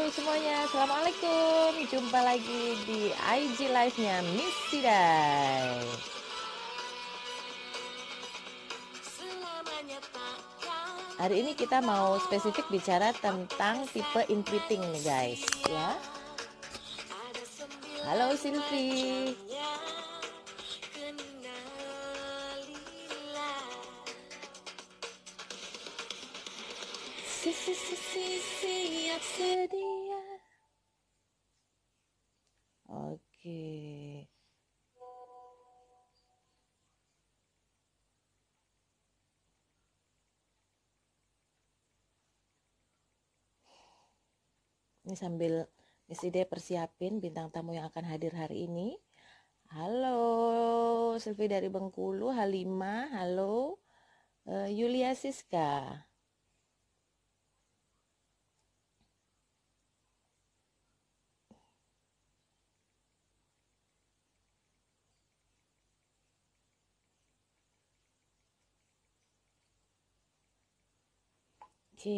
semuanya, Assalamualaikum. Jumpa lagi di IG Live-nya Miss Sidai. Hari ini kita mau spesifik bicara tentang tipe in-tweeting nih guys, ya. Halo Silvi. Siap sedia. Oke. Ini sambil Miss Ide persiapin bintang tamu yang akan hadir hari ini. Halo Silvi dari Bengkulu, Halimah, halo Yulia Siska. Oke.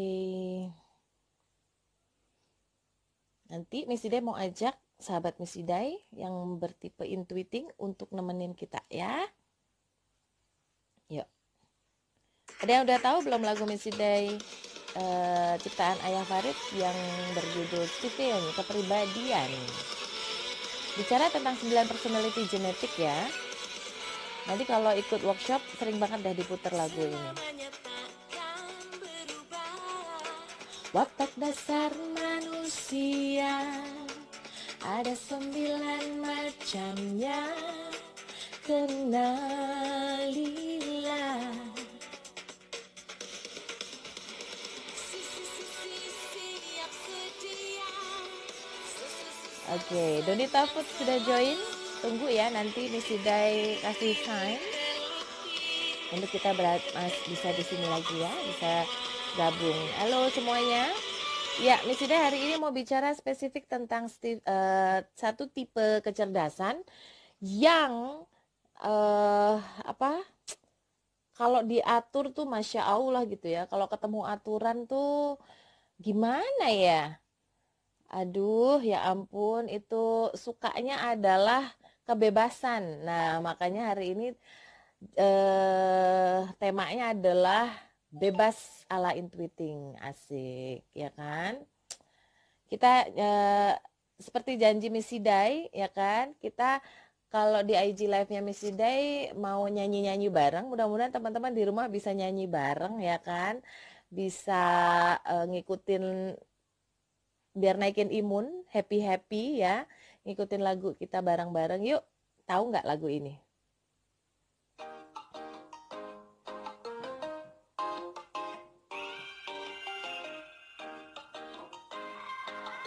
Nanti Miss Ide mau ajak sahabat Miss Ide yang bertipe intuiting untuk nemenin kita ya. Yuk. Ada yang udah tahu belum lagu Miss Ide ciptaan Ayah Farid yang berjudul Steven Kepribadian? Bicara tentang 9 personality genetik ya. Nanti kalau ikut workshop sering banget dah diputar lagu ini. Watak dasar manusia ada 9 macamnya, kenalilah. Oke, Donita Food sudah join. Tunggu ya, nanti Miss Hidai kasih sign untuk kita bisa di sini lagi ya, bisa gabung. Halo semuanya. Ya, Miss Hidai hari ini mau bicara spesifik tentang satu tipe kecerdasan yang kalau diatur tuh Masya Allah gitu ya. Kalau ketemu aturan tuh gimana ya? Aduh, ya ampun, itu sukanya adalah kebebasan. Nah, makanya hari ini temanya adalah bebas ala intuiting. Asik, ya kan? Kita seperti janji Miss Hidai, ya kan? Kita kalau di IG live-nya Miss Hidai mau nyanyi-nyanyi bareng, mudah-mudahan teman-teman di rumah bisa nyanyi bareng, ya kan? Bisa ngikutin biar naikin imun, happy-happy ya. Ngikutin lagu kita bareng-bareng. Yuk, tahu nggak lagu ini?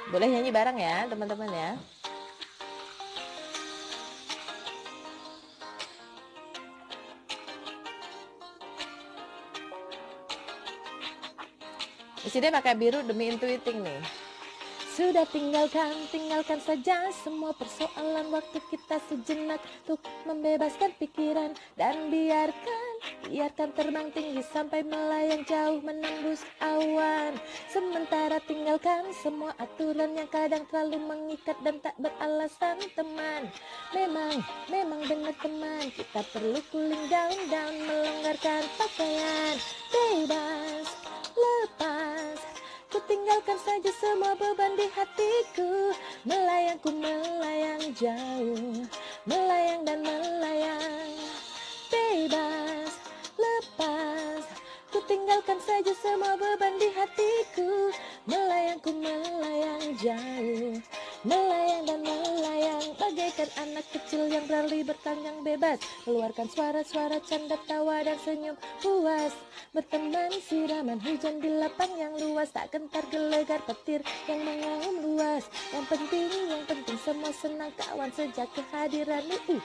Boleh nyanyi bareng ya, teman-teman ya. Di sini pakai biru demi intuiting nih. Sudah tinggalkan saja semua persoalan, waktu kita sejenak untuk membebaskan pikiran dan biarkan terbang tinggi sampai melayang jauh menembus awan. Sementara tinggalkan semua aturan yang kadang terlalu mengikat dan tak beralasan teman. Memang benar teman, kita perlu cooling down, melonggarkan pakaian, bebas, lepas. Ku tinggalkan saja semua beban di hatiku, melayang jauh, melayang dan melayang, bebas, lepas. Ku tinggalkan saja semua beban di hatiku, melayang jauh, melayang dan melayang, bagaikan anak kecil yang berlari bertanjang bebas, keluarkan suara-suara canda tawa dan senyum puas. Berteman siraman hujan di lapang yang luas, tak gentar gelegar petir yang mengaum luas. Yang penting semua senang kawan sejak kehadiranmu.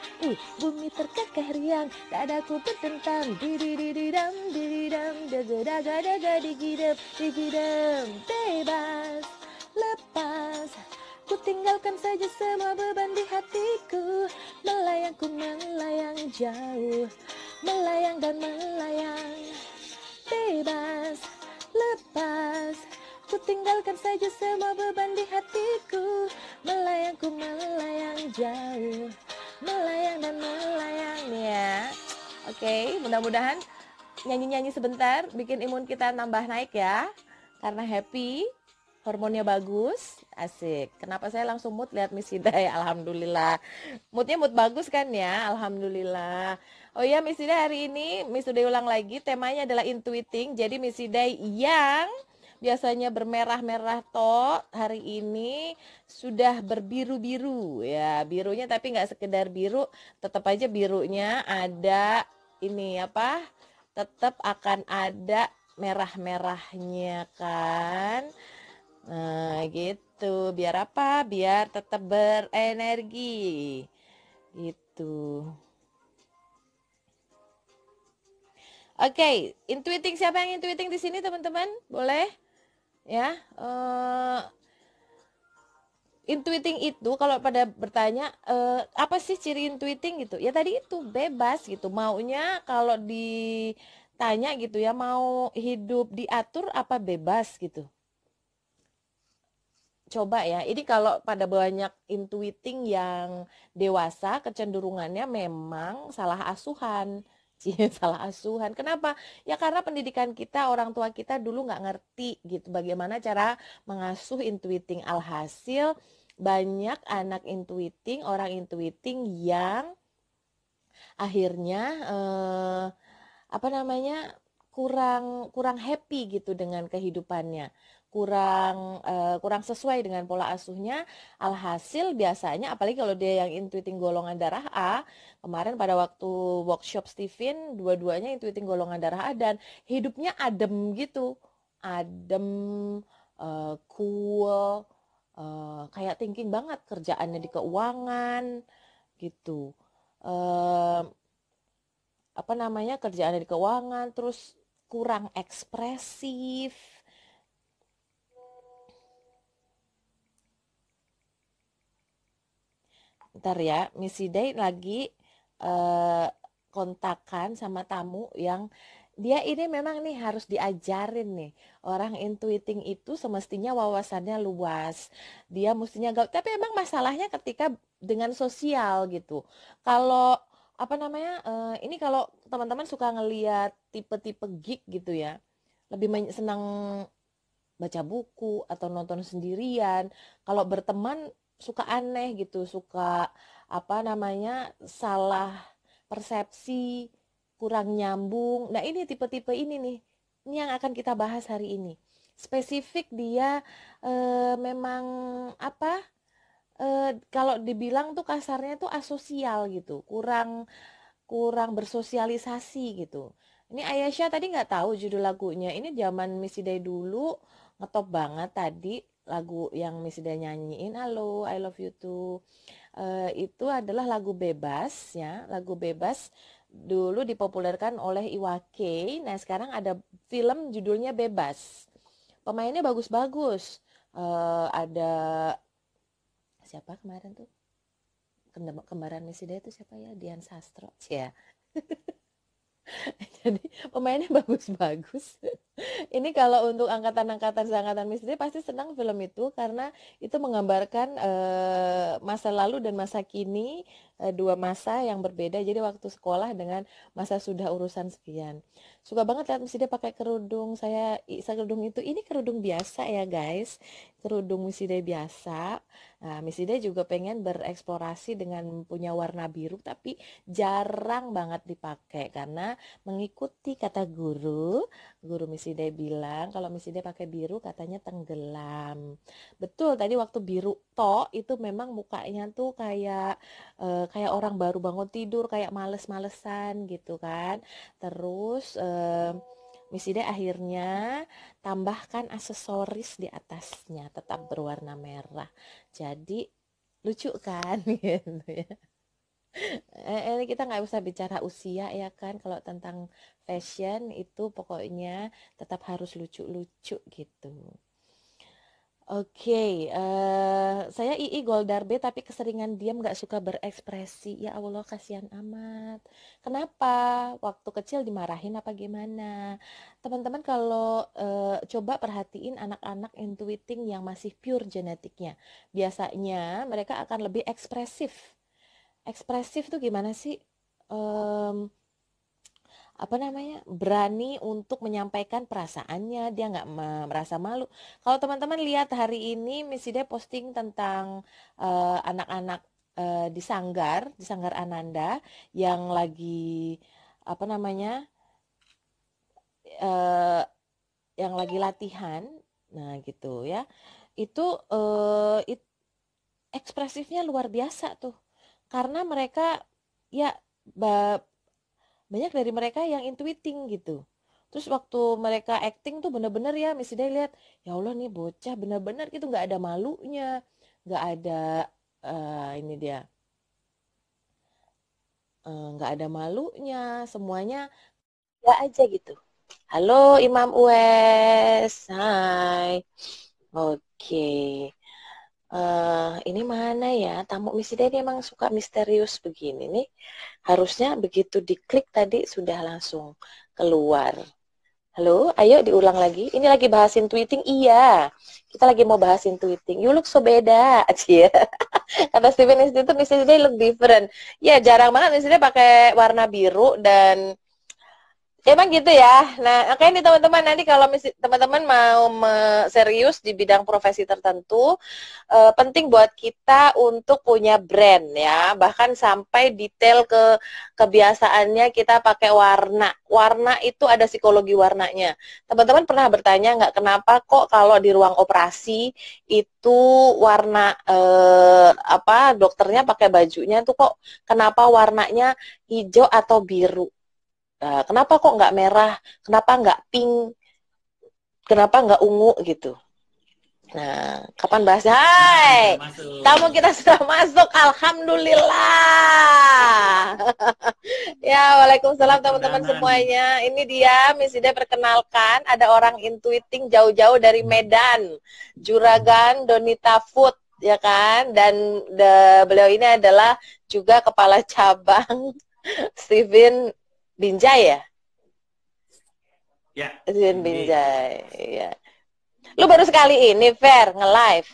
Bumi terkekeh riang, dadaku berdentang, dididididam, daga digidam, bebas, lepas. Ku tinggalkan saja semua beban di hatiku, melayang jauh, melayang dan melayang, bebas, lepas. Ku tinggalkan saja semua beban di hatiku. Melayang ku melayang jauh, melayang dan melayang ya. Oke, mudah-mudahan nyanyi-nyanyi sebentar bikin imun kita nambah naik ya. Karena happy, hormonnya bagus, asik. Kenapa saya langsung mood lihat Miss Hidai? Alhamdulillah. Moodnya mood bagus kan ya, alhamdulillah. Oh iya Miss Hidai, hari ini Miss Hidai ulang lagi, temanya adalah intuiting. Jadi Miss Hidai yang biasanya bermerah-merah toh, hari ini sudah berbiru-biru ya. Birunya tapi nggak sekedar biru, tetap aja birunya ada ini apa? Tetap akan ada merah-merahnya kan. Nah, gitu. Biar apa? Biar tetap berenergi. Gitu. Oke, intuiting, siapa yang intuiting di sini teman-teman? Boleh? Ya. Intuiting itu kalau pada bertanya apa sih ciri intuiting gitu? Ya tadi itu bebas gitu. Maunya kalau ditanya gitu ya, mau hidup diatur apa bebas gitu. Coba ya, ini kalau pada banyak intuiting yang dewasa, kecenderungannya memang salah asuhan. Salah asuhan. Kenapa? Ya karena pendidikan kita, orang tua kita dulu nggak ngerti gitu bagaimana cara mengasuh intuiting. Alhasil banyak anak intuiting, orang intuiting yang akhirnya apa namanya kurang kurang happy gitu dengan kehidupannya, kurang sesuai dengan pola asuhnya. Alhasil biasanya apalagi kalau dia yang intuiting golongan darah A, kemarin pada waktu workshop Steven dua-duanya intuiting golongan darah A dan hidupnya adem gitu, adem, cool, kayak thinking banget, kerjaannya di keuangan gitu. Eh, apa namanya kerjaan di keuangan, terus kurang ekspresif. Ntar ya, Missy Day lagi eh, kontakan sama tamu yang dia ini memang nih harus diajarin nih. Orang intuiting itu semestinya wawasannya luas. Dia mestinya gak, tapi emang masalahnya ketika dengan sosial gitu. Kalau apa namanya, ini kalau teman-teman suka ngeliat tipe-tipe geek gitu ya, lebih senang baca buku atau nonton sendirian. Kalau berteman suka aneh gitu, suka apa namanya salah persepsi, kurang nyambung. Nah ini tipe-tipe ini nih, ini yang akan kita bahas hari ini. Spesifik dia memang apa? Kalau dibilang tuh kasarnya tuh asosial gitu, kurang kurang bersosialisasi gitu. Ini Ayasha tadi nggak tahu judul lagunya. Ini zaman Missy Day dulu ngetop banget tadi lagu yang Missy Day nyanyiin. Halo, I love you too. Itu adalah lagu bebas ya, lagu bebas dulu dipopulerkan oleh Iwa K. Nah sekarang ada film judulnya Bebas. Pemainnya bagus-bagus. Ada siapa kemarin tuh? Kembaran Missy Day itu siapa ya? Dian Sastro. Ya. Jadi pemainnya bagus-bagus. Ini kalau untuk angkatan-angkatan seangkatan Miss Day pasti senang film itu karena itu menggambarkan masa lalu dan masa kini, dua masa yang berbeda. Jadi waktu sekolah dengan masa sudah urusan sekian. Suka banget lihat Miss Day pakai kerudung. Kerudung itu ini kerudung biasa ya guys. Kerudung Miss Day biasa. Nah, Miss Day juga pengen bereksplorasi dengan punya warna biru tapi jarang banget dipakai karena mengikuti kata guru Missy Day bilang kalau Missy Day pakai biru katanya tenggelam. Betul, tadi waktu biru itu memang mukanya tuh kayak orang baru bangun tidur, kayak males-malesan gitu kan. Terus Missy Day akhirnya tambahkan aksesoris di atasnya tetap berwarna merah. Jadi lucu kan gitu ya. Ini kita nggak usah bicara usia ya kan, kalau tentang fashion itu pokoknya tetap harus lucu-lucu gitu. Oke, saya II Goldar B tapi keseringan diam gak suka berekspresi. Ya Allah kasihan amat. Kenapa? Waktu kecil dimarahin apa gimana? Teman-teman kalau coba perhatiin anak-anak intuiting yang masih pure genetiknya. Biasanya mereka akan lebih ekspresif. Ekspresif tuh gimana sih? Em, apa namanya, berani untuk menyampaikan perasaannya, dia nggak merasa malu. Kalau teman-teman lihat hari ini Miss Ida posting tentang anak-anak di Sanggar Ananda yang lagi apa namanya, eh, yang lagi latihan, nah gitu ya, itu ekspresifnya luar biasa tuh, karena mereka ya banyak dari mereka yang intuiting gitu. Terus waktu mereka acting tuh bener-bener ya Miss Ida lihat, ya Allah nih bocah bener-bener gitu nggak ada malunya, nggak ada ini dia nggak ada malunya, semuanya ya aja gitu. Halo Imam Uwes, hai. Oke, ini mana ya tamu Miss Ida ini emang suka misterius begini nih. Harusnya begitu diklik tadi sudah langsung keluar. Halo, ayo diulang lagi. Ini lagi bahasin tweeting. Iya, kita lagi mau bahasin tweeting. You look so beda, Cia. Kata Steven Institute, Miss Day look different. Ya, jarang banget Miss Day pakai warna biru dan emang gitu ya. Nah, oke nih teman-teman, nanti kalau teman-teman mau serius di bidang profesi tertentu, penting buat kita untuk punya brand ya. Bahkan sampai detail ke kebiasaannya kita pakai warna. Warna itu ada psikologi warnanya. Teman-teman pernah bertanya nggak kenapa kok kalau di ruang operasi itu warna apa dokternya pakai bajunya tuh kok kenapa warnanya hijau atau biru? Kenapa kok nggak merah? Kenapa nggak pink? Kenapa nggak ungu gitu? Nah, kapan bahasnya? Nah, ini Hai, udah masuk. tamu kita sudah masuk. Alhamdulillah. Ya, Ini waalaikumsalam teman-teman perdana nih. semuanya. Ini dia, Miss Ida perkenalkan. Ada orang intuiting jauh-jauh dari Medan, Juragan Donita Food, ya kan? Dan beliau ini adalah juga kepala cabang Steven Binjai ya? Ya, Steven indeed. Binjai, ya. Lu baru sekali ini, Fer, nge-live.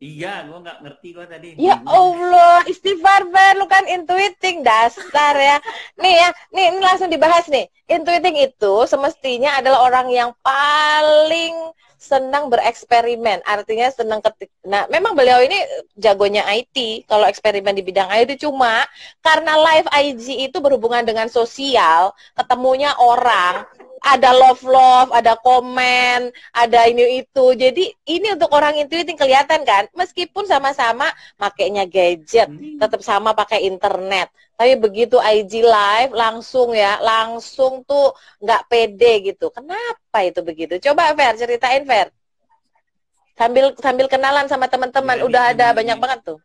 Iya, gua nggak ngerti gua tadi. Ya Bingung. Allah, istighfar Fer, lu kan intuiting, dasar ya. Nih ya, ini langsung dibahas nih. Intuiting itu semestinya adalah orang yang paling senang bereksperimen, artinya senang ketik. Nah, memang beliau ini jagonya IT, kalau eksperimen di bidang IT cuma karena live IG itu berhubungan dengan sosial, ketemunya orang, ada love, ada komen, ada ini itu. Jadi ini untuk orang intuiting kelihatan kan, meskipun sama-sama makainya gadget, Hmm. tetap sama pakai internet. Tapi begitu IG live langsung ya, langsung tuh nggak pede gitu. Kenapa itu begitu? Coba Fer, ceritain Fer. Sambil sambil kenalan sama teman-teman, Ya, udah ada banyak ini banget tuh.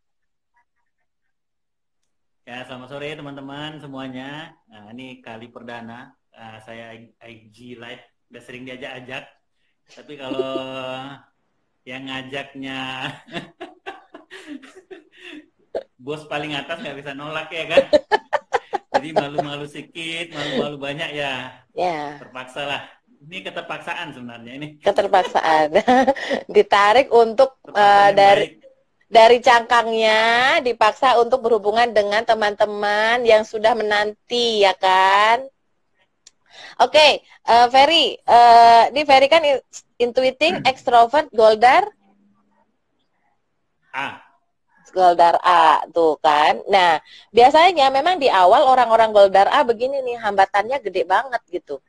ya selamat sore teman-teman semuanya. Nah, ini kali perdana saya IG Live udah sering diajak-ajak. Tapi kalau yang ngajaknya bos paling atas nggak bisa nolak ya kan? Jadi malu-malu sedikit, malu-malu banyak ya. Ya, Terpaksa lah. Ini keterpaksaan sebenarnya ini. keterpaksaan. Ditarik untuk Terpaksaan yang dari baik. cangkangnya dipaksa untuk berhubungan dengan teman-teman yang sudah menanti ya kan. Oke, Ferry, ini Ferry kan intuiting, extrovert, Goldar, Ah, Goldar A tuh kan. Nah, biasanya memang di awal orang-orang Goldar A begini nih, hambatannya gede banget gitu.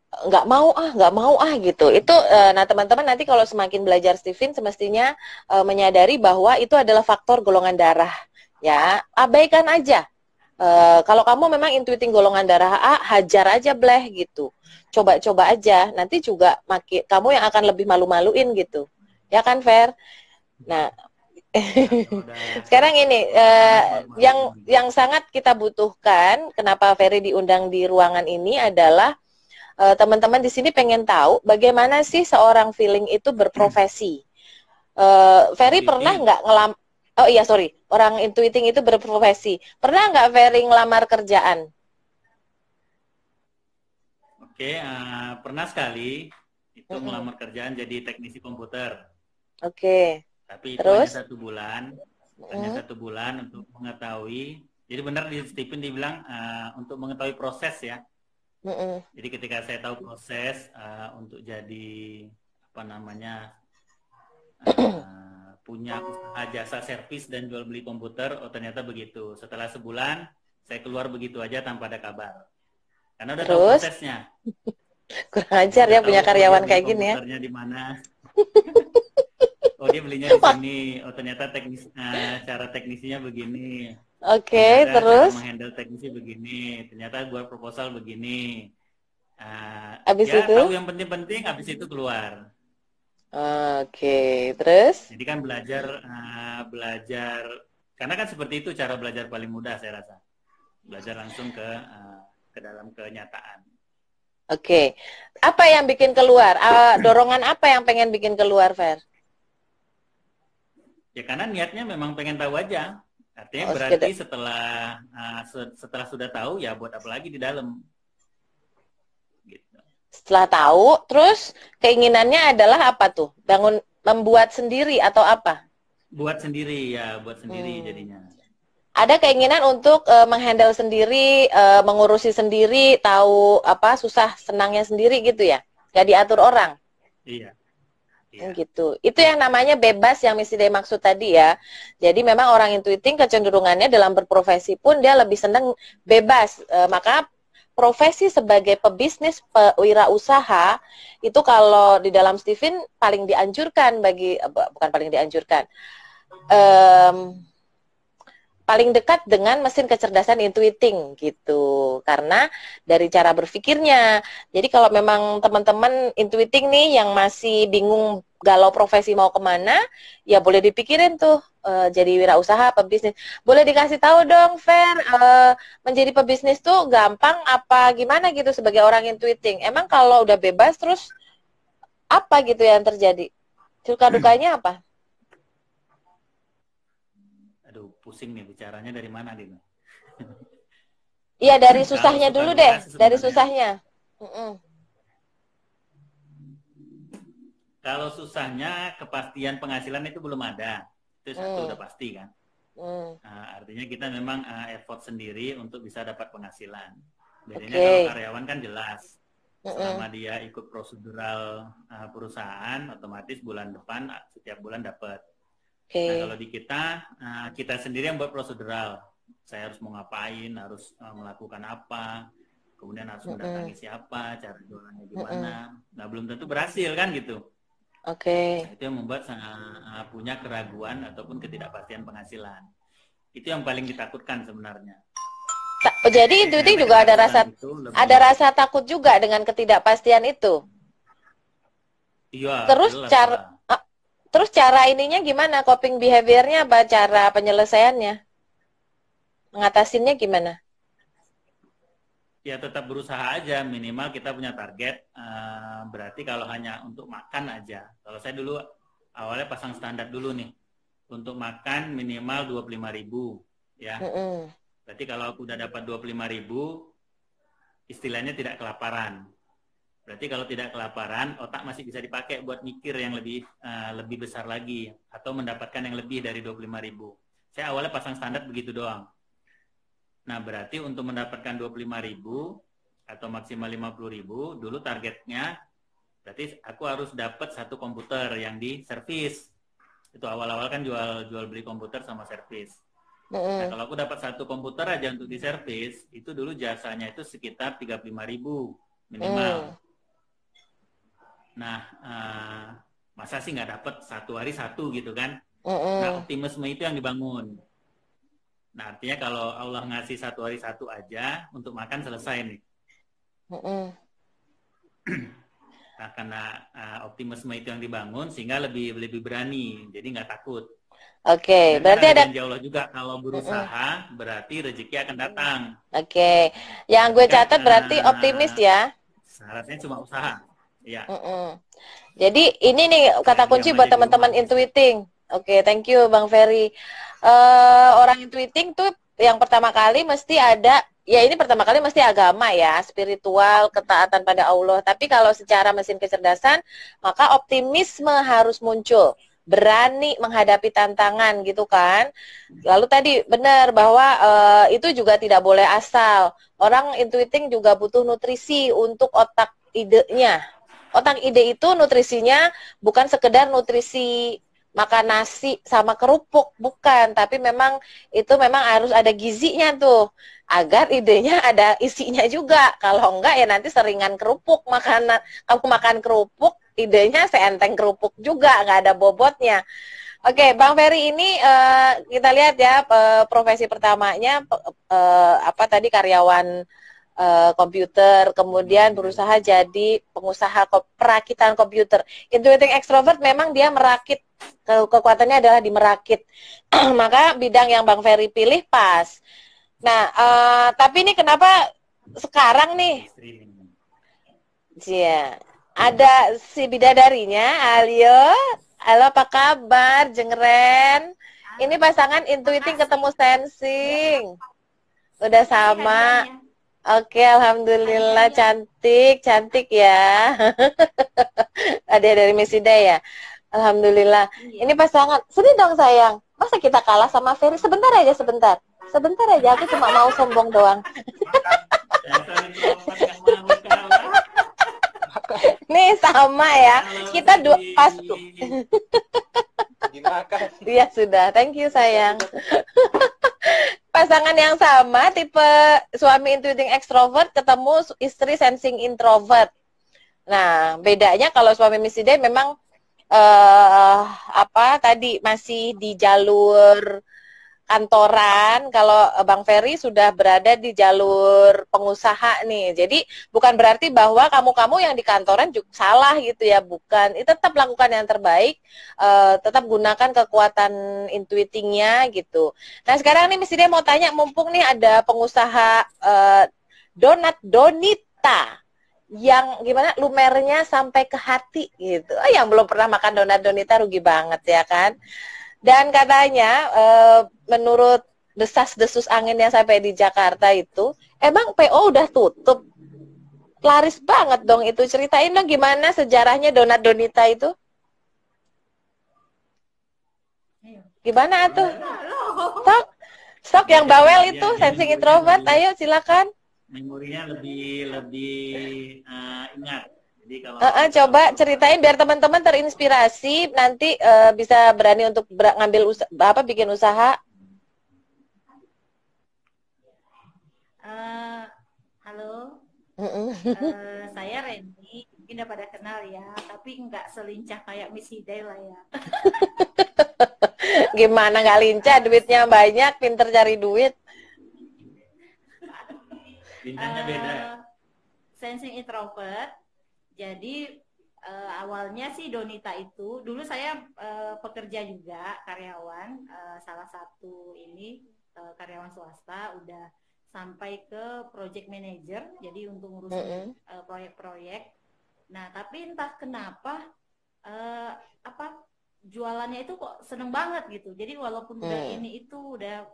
Nggak mau ah gitu. Itu, nah teman-teman nanti kalau semakin belajar Steven semestinya menyadari bahwa itu adalah faktor golongan darah. Ya, abaikan aja. Kalau kamu memang intuiting golongan darah A, hajar aja bleh gitu. Coba-coba aja. Nanti juga kamu yang akan lebih malu-maluin gitu. Ya kan, Fer? Nah, ya kalau udah sekarang ini panas malu-maluin gitu. yang sangat kita butuhkan, kenapa Ferry diundang di ruangan ini adalah teman-teman di sini pengen tahu bagaimana sih seorang feeling itu berprofesi. Ferry pernah Intuiting. nggak Oh iya, sorry. Orang intuiting itu berprofesi. Pernah nggak Ferry ngelamar kerjaan? Oke, pernah sekali itu Mm-mm. ngelamar kerjaan jadi teknisi komputer. Oke. Tapi itu Terus? hanya Mm-mm. satu bulan untuk mengetahui. Jadi benar di Stephen dibilang untuk mengetahui proses ya. Mm-mm. Jadi ketika saya tahu proses untuk jadi apa namanya punya usaha jasa servis dan jual beli komputer, oh ternyata begitu. Setelah sebulan saya keluar begitu aja tanpa ada kabar. Karena udah tahu Terus? prosesnya. Kurang Jadi ajar udah ya tahu punya oh dia karyawan beli kayak gini ya. komputernya di mana. Oh dia belinya di Wah, sini. Oh ternyata cara teknisinya begini. oke, Ternyata cara terus? menghandle teknisi begini. Ternyata buat proposal begini. Habis Ya tahu itu? yang penting-penting, habis itu keluar. Oke, terus? Jadi kan belajar karena kan seperti itu cara belajar paling mudah saya rasa. Belajar langsung ke dalam kenyataan. Oke. Apa yang bikin keluar? Dorongan apa yang pengen bikin keluar, Fer? Ya karena niatnya memang pengen tahu aja. Artinya Oh, berarti sekedar. setelah sudah tahu ya buat apa lagi di dalam gitu. Setelah tahu, terus keinginannya adalah apa tuh? Membuat sendiri atau apa? Buat sendiri Hmm. jadinya. Ada keinginan untuk menghandle sendiri, mengurusi sendiri, tahu apa susah senangnya sendiri gitu ya? Gak diatur orang. Iya, iya. Gitu. Itu yang namanya bebas yang mesti dimaksud tadi ya. Jadi memang orang intuiting kecenderungannya dalam berprofesi pun dia lebih senang bebas. Maka profesi sebagai pebisnis, pewirausaha itu kalau di dalam Stephen paling dianjurkan bukan paling dianjurkan. Um, Paling dekat dengan mesin kecerdasan intuiting gitu. Karena dari cara berpikirnya. Jadi kalau memang teman-teman intuiting nih yang masih bingung galau profesi mau kemana, ya boleh dipikirin tuh jadi wirausaha, pebisnis. Boleh dikasih tahu dong, Fer, menjadi pebisnis tuh gampang apa gimana gitu sebagai orang intuiting. Emang kalau udah bebas terus apa gitu yang terjadi? Suka dukanya apa? Aduh, pusing nih bicaranya dari mana nih? Iya dari Kalau susahnya suka dulu deh, duka sih dari sebenarnya. susahnya. Mm-mm. Kalau susahnya kepastian penghasilan itu belum ada. Itu satu udah Hmm. pasti kan. Hmm. Artinya kita memang effort sendiri untuk bisa dapat penghasilan. Bedanya kalau Oke. karyawan kan jelas. Mm-mm. Selama dia ikut prosedural perusahaan, otomatis bulan depan setiap bulan dapat. Nah kalau Oke. di kita sendiri yang buat prosedural. Saya harus mau ngapain, harus melakukan apa, kemudian harus Mm-mm. mendatangi siapa, cara jualannya Mm-mm. gimana. Nah belum tentu berhasil kan gitu. Nah, Oke. itu yang membuat punya keraguan ataupun ketidakpastian penghasilan. Itu yang paling ditakutkan sebenarnya. Jadi intuiting Ternyata juga ketakutan itu ada lebih, rasa takut juga dengan ketidakpastian itu. iya Terus jelas cara lah. ah, terus cara ininya gimana? Coping behaviornya apa cara penyelesaiannya? Mengatasinya gimana? Ya tetap berusaha aja, minimal kita punya target. Berarti kalau hanya untuk makan aja. Kalau saya dulu awalnya pasang standar dulu nih. Untuk makan minimal 25.000 ya. Mm-mm. Berarti kalau aku udah dapat 25.000, istilahnya tidak kelaparan. Berarti kalau tidak kelaparan, otak masih bisa dipakai buat mikir yang lebih besar lagi atau mendapatkan yang lebih dari 25.000. Saya awalnya pasang standar begitu doang. Nah, berarti untuk mendapatkan 25.000 atau maksimal 50.000, dulu targetnya berarti aku harus dapat satu komputer yang di servis. Itu awal-awal kan jual beli komputer sama servis. Nah, Mm-mm. kalau aku dapat satu komputer aja untuk di servis, itu dulu jasanya itu sekitar 35.000 Mm. minimal. Nah, masa sih nggak dapat satu hari satu gitu kan? Nah, Mm-mm. optimisme itu yang dibangun. Nah, artinya kalau Allah ngasih satu hari satu aja untuk makan selesai nih. Mm-mm. Nah, karena optimisme itu yang dibangun sehingga lebih berani, jadi nggak takut. Oke, Dan kan berarti ada ada. janji Allah juga kalau Mm-mm. berusaha berarti rezeki akan datang. Oke, yang Berarti gue kan catat berarti optimis ya. Syaratnya cuma usaha. Iya. Jadi ini nih kata kunci buat teman-teman intuiting. Oke, thank you Bang Ferry. Orang intuiting tuh yang pertama kali mesti ada, ya ini pertama kali mesti agama ya, spiritual, ketaatan pada Allah. Tapi kalau secara mesin kecerdasan, maka optimisme harus muncul. Berani menghadapi tantangan gitu kan. Lalu tadi benar bahwa itu juga tidak boleh asal. Orang intuiting juga butuh nutrisi untuk otak idenya. Otak ide itu nutrisinya bukan sekedar nutrisi makan nasi sama kerupuk, bukan, tapi memang itu memang harus ada gizinya tuh agar idenya ada isinya juga. Kalau enggak ya nanti seringan kerupuk makanan, kamu makan kerupuk idenya seenteng kerupuk juga, nggak ada bobotnya. Oke, Bang Ferry ini kita lihat ya profesi pertamanya apa tadi karyawan komputer, kemudian berusaha jadi pengusaha perakitan komputer. Intuiting extrovert memang dia merakit, kekuatannya adalah di merakit. Maka bidang yang Bang Ferry pilih pas. Nah, tapi ini kenapa sekarang nih? Iya, ada si bidadarinya, Alio. Halo, apa kabar, Jengren? Ini pasangan intuiting ketemu sensing. Udah sama. Oke, alhamdulillah cantik, cantik ya. Ada dari Misida ya. Alhamdulillah. Ini pasangan. Sedih dong sayang. Masa kita kalah sama Ferry? Sebentar aja, sebentar. Sebentar aja, aku cuma mau sombong doang. Nih sama ya. Kita pas. Iya sudah. Thank you sayang. Pasangan yang sama, tipe suami intuiting extrovert ketemu istri sensing introvert. Nah, bedanya kalau suami Misida memang apa tadi masih di jalur kantoran, kalau Bang Ferry sudah berada di jalur pengusaha nih. Jadi bukan berarti bahwa kamu-kamu yang di kantoran juga salah gitu ya, bukan. Itu tetap lakukan yang terbaik, tetap gunakan kekuatan intuitingnya gitu. Nah sekarang nih Miss Ida mau tanya, mumpung nih ada pengusaha donat Donita yang gimana lumernya sampai ke hati gitu. Yang belum pernah makan donat Donita rugi banget ya kan. Dan katanya menurut desas-desus angin yang sampai di Jakarta itu, emang PO udah tutup. Laris banget dong itu. Ceritain dong gimana sejarahnya donat Donita itu. Gimana tuh? Stok yang bawel itu, sensing introvert, ayo silakan. Memorinya lebih ingat. Coba ceritain biar teman-teman terinspirasi nanti bisa berani untuk ngambil bikin usaha. Halo, saya Randy, mungkin udah pada kenal ya, tapi nggak selincah kayak Miss Hidai lah ya. Gimana nggak lincah, duitnya banyak, pinter cari duit. Lincahnya beda. Sensing introvert. Jadi awalnya sih Donita itu, dulu saya pekerja juga, karyawan, salah satu ini karyawan swasta, udah sampai ke project manager, jadi untuk ngurusin proyek-proyek. Nah tapi entah kenapa jualannya itu kok seneng banget gitu. Jadi walaupun udah ini itu udah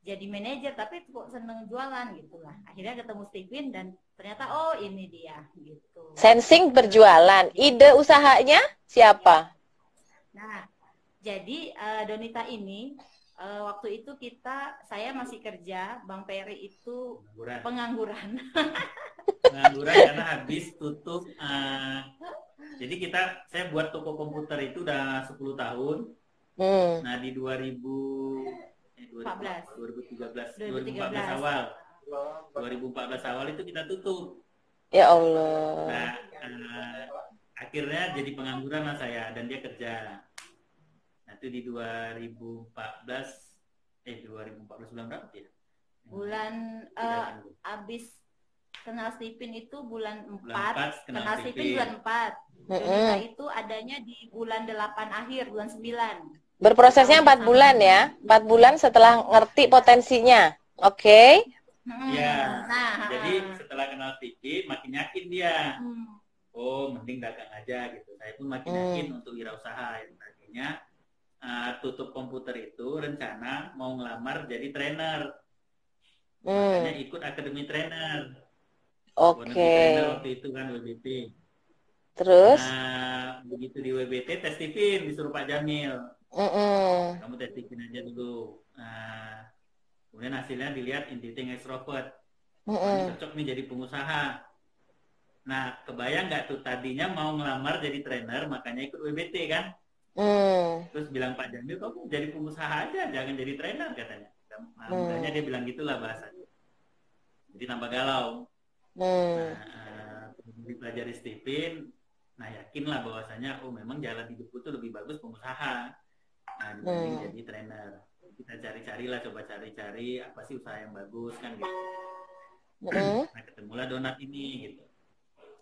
jadi manajer, tapi kok seneng jualan gitulah. Akhirnya ketemu Steven dan ternyata oh ini dia gitu. Sensing berjualan. Ide usahanya siapa? Nah, jadi Donita ini waktu itu saya masih kerja, Bang Ferry itu pengangguran. Pengangguran karena habis tutup. Jadi saya buat toko komputer itu udah 10 tahun. Nah di 2014 awal. 2014 awal itu kita tutup. Ya Allah. Nah, akhirnya jadi pengangguran lah saya dan dia kerja. Nah, itu di 2014 bulan berapa ya? Bulan habis kenal Stephen itu bulan 4, kenal Stephen bulan 4. Donita itu adanya di bulan 8 akhir, bulan 9. Berprosesnya 4 bulan ya, 4 bulan setelah ngerti potensinya. Oke. Ya, Nah, jadi setelah kenal TV, makin yakin dia. Hmm. Oh, mending dagang aja gitu. Saya pun makin yakin untuk wirausaha. Akhirnya tutup komputer itu rencana mau ngelamar jadi trainer. Makanya ikut akademi trainer. Bonus trainer Oke. waktu itu kan WBT. Terus? Nah, begitu di WBT tes tipin disuruh Pak Jamil. Mm-mm. Kamu tes tipin aja dulu. Kemudian hasilnya dilihat intiting extrovert. Wah, ini Mm-mm. cocok nih jadi pengusaha. Nah, kebayang nggak tuh tadinya mau ngelamar jadi trainer, makanya ikut WBT kan? Mm. Terus bilang Pak Jamil, kamu jadi pengusaha aja, jangan jadi trainer katanya. Nah, mudahnya dia Mm. bilang gitulah bahasanya. Jadi tambah galau. Mm. Nah, dipelajari Stephen, nah yakinlah bahwasanya, oh memang jalan hidupku tuh lebih bagus pengusaha. Nah, dibanding Mm. jadi trainer. Kita cari-carilah, coba cari-cari apa sih usaha yang bagus kan gitu. Mm. Nah, ketemulah donat ini gitu.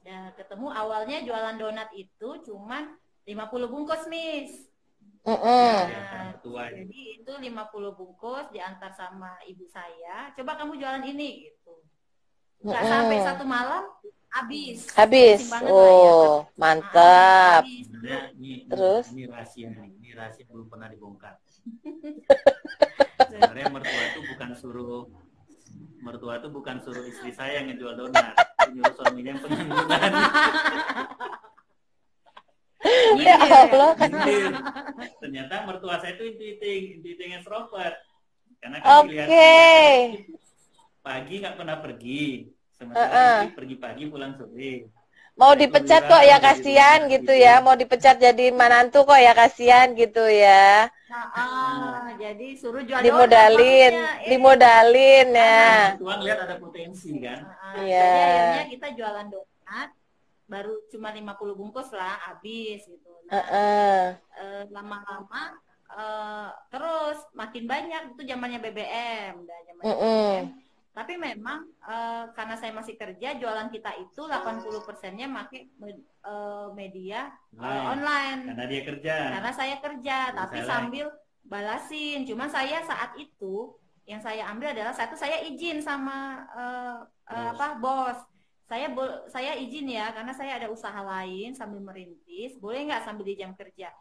Nah, ketemu awalnya jualan donat itu cuman 50 bungkus, Miss. Ya, Mm. diantar mertua. Jadi itu 50 bungkus diantar sama ibu saya. Coba kamu jualan ini gitu. Nggak sampai Mm. satu malam habis. Habis. Pusing banget lah ya. Oh, mantap. Habis. Sebenarnya Terus? ini rahasia nih. Ini rahasia belum pernah dibongkar. Sebenarnya mertua tuh bukan suruh istri saya yang ngejual donat, nyuruh suaminya yang pengangguran. Ya Allah. Nyindir. Ternyata mertua saya itu inti-inti extrovert. Karena kan Oke. pagi nggak pernah pergi, sementara istri Uh-uh. pergi pagi pulang sore. Mau Saya dipecat keluyuran kok ya jadi kasihan donat gitu gitu. ya. Mau dipecat jadi menantu kok ya kasihan gitu ya. Jadi suruh jual donat Dimodalin, maksudnya. dimodalin ya. Mertua ngeliat ada potensi kan. Iya. Jadi akhirnya kita jualan donat baru cuma 50 bungkus lah habis gitu. Nah, lama-lama terus makin banyak itu zamannya BBM, BBM. Tapi memang karena saya masih kerja, jualan kita itu 80%-nya pakai media online. Karena dia kerja. Karena saya kerja, jadi tapi saya sambil balasin. Cuma saya saat itu yang saya ambil adalah satu, saya izin sama bos. Saya izin ya, karena saya ada usaha lain sambil merintis. Boleh nggak sambil di jam kerja?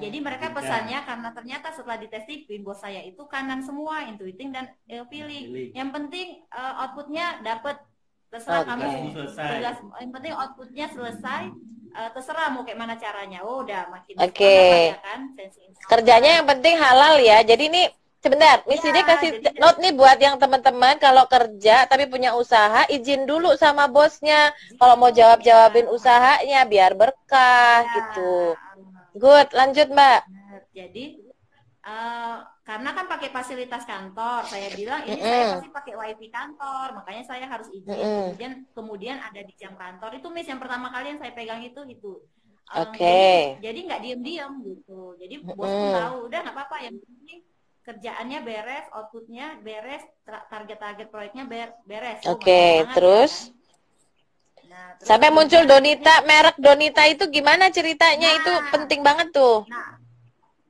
Jadi mereka pesannya karena ternyata setelah ditestifin bos saya itu kanan semua, intuiting dan feeling. Yang penting outputnya dapat, terserah kamu tugas. Yang penting outputnya selesai, terserah mau kayak mana caranya. Oh udah makin Oke. ya kan. Kerjanya yang penting halal ya. Jadi ini sebentar, Miss Didi kasih note nih buat yang teman-teman kalau kerja tapi punya usaha, izin dulu sama bosnya kalau mau jawabin usahanya biar berkah gitu. Good, lanjut Mbak. Jadi karena kan pakai fasilitas kantor, saya bilang ini saya pasti pakai wifi kantor, makanya saya harus izin. Kemudian ada di jam kantor itu, Miss, yang pertama kali yang saya pegang itu. Jadi nggak diem-diem gitu. Jadi bos pun tahu, udah nggak apa-apa, yang penting kerjaannya beres, outputnya beres, target-target proyeknya beres. Oke, terus? Nah, terus sampai muncul Donita, merek Donita itu gimana ceritanya? Itu penting banget tuh. Nah,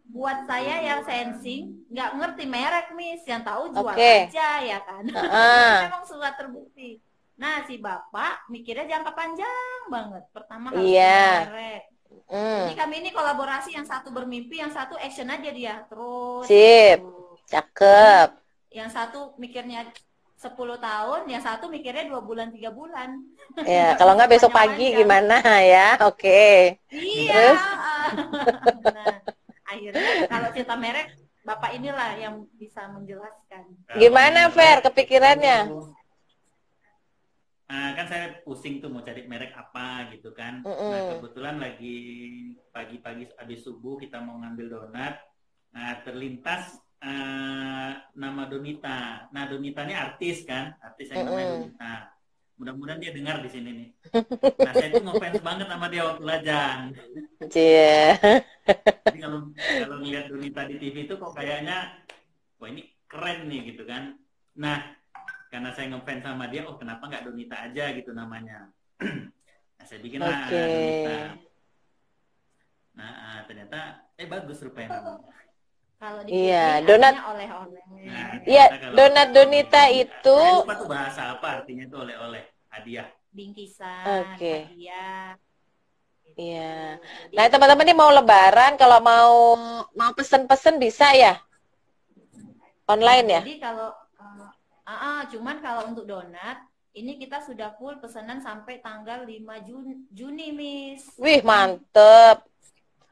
buat saya yang sensing, nggak ngerti merek, Miss, yang tahu jual aja ya kan. Memang sudah terbukti. Nah, si bapak mikirnya jangka panjang banget. Pertama harus punya merek. Jadi kami ini kolaborasi, yang satu bermimpi, yang satu action aja dia terus. Sip, cakep. Yang satu mikirnya 10 tahun, yang satu mikirnya 2 bulan 3 bulan. Ya, kalau nggak besok pagi gimana ya? Oke. Iya. Terus? Nah, akhirnya kalau cerita merek, bapak inilah yang bisa menjelaskan. Gimana Fer kepikirannya? Kan saya pusing tuh mau cari merek apa gitu kan. Nah kebetulan lagi pagi-pagi habis subuh kita mau ngambil donat. Nah terlintas nama Donita. Nah Donita ini artis kan, artis yang namanya Donita. Mudah-mudahan dia dengar di sini nih. Nah saya tuh ngefans banget sama dia waktu lajang. Jadi kalau ngeliat Donita di TV itu kok kayaknya, wah ini keren nih gitu kan. Nah karena saya ngefans sama dia, oh kenapa nggak Donita aja gitu namanya. Nah saya bikin lah Donita. Nah ternyata bagus rupanya namanya. Kalau di Iya, puding donat. artinya oleh-oleh. Nah, Iya, ternyata kalau donat Donita itu. saya lupa tuh bahasa apa artinya itu oleh-oleh, hadiah. Bingkisan, Oke. hadiah. Gitu. Iya. Jadi Nah, teman-teman ini mau lebaran, kalau mau pesen-pesen bisa ya? Online ya? Jadi kalau cuman kalau untuk donat ini kita sudah full pesanan sampai tanggal 5 Juni, Miss. Wih, mantep.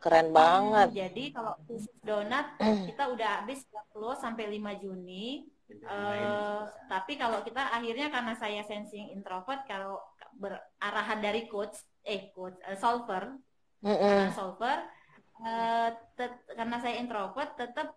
Keren banget. Jadi kalau khusus donat kita udah habis close sampai 5 Juni. Tapi kalau kita akhirnya karena saya sensing introvert, kalau berarahan dari solver, karena saya introvert tetap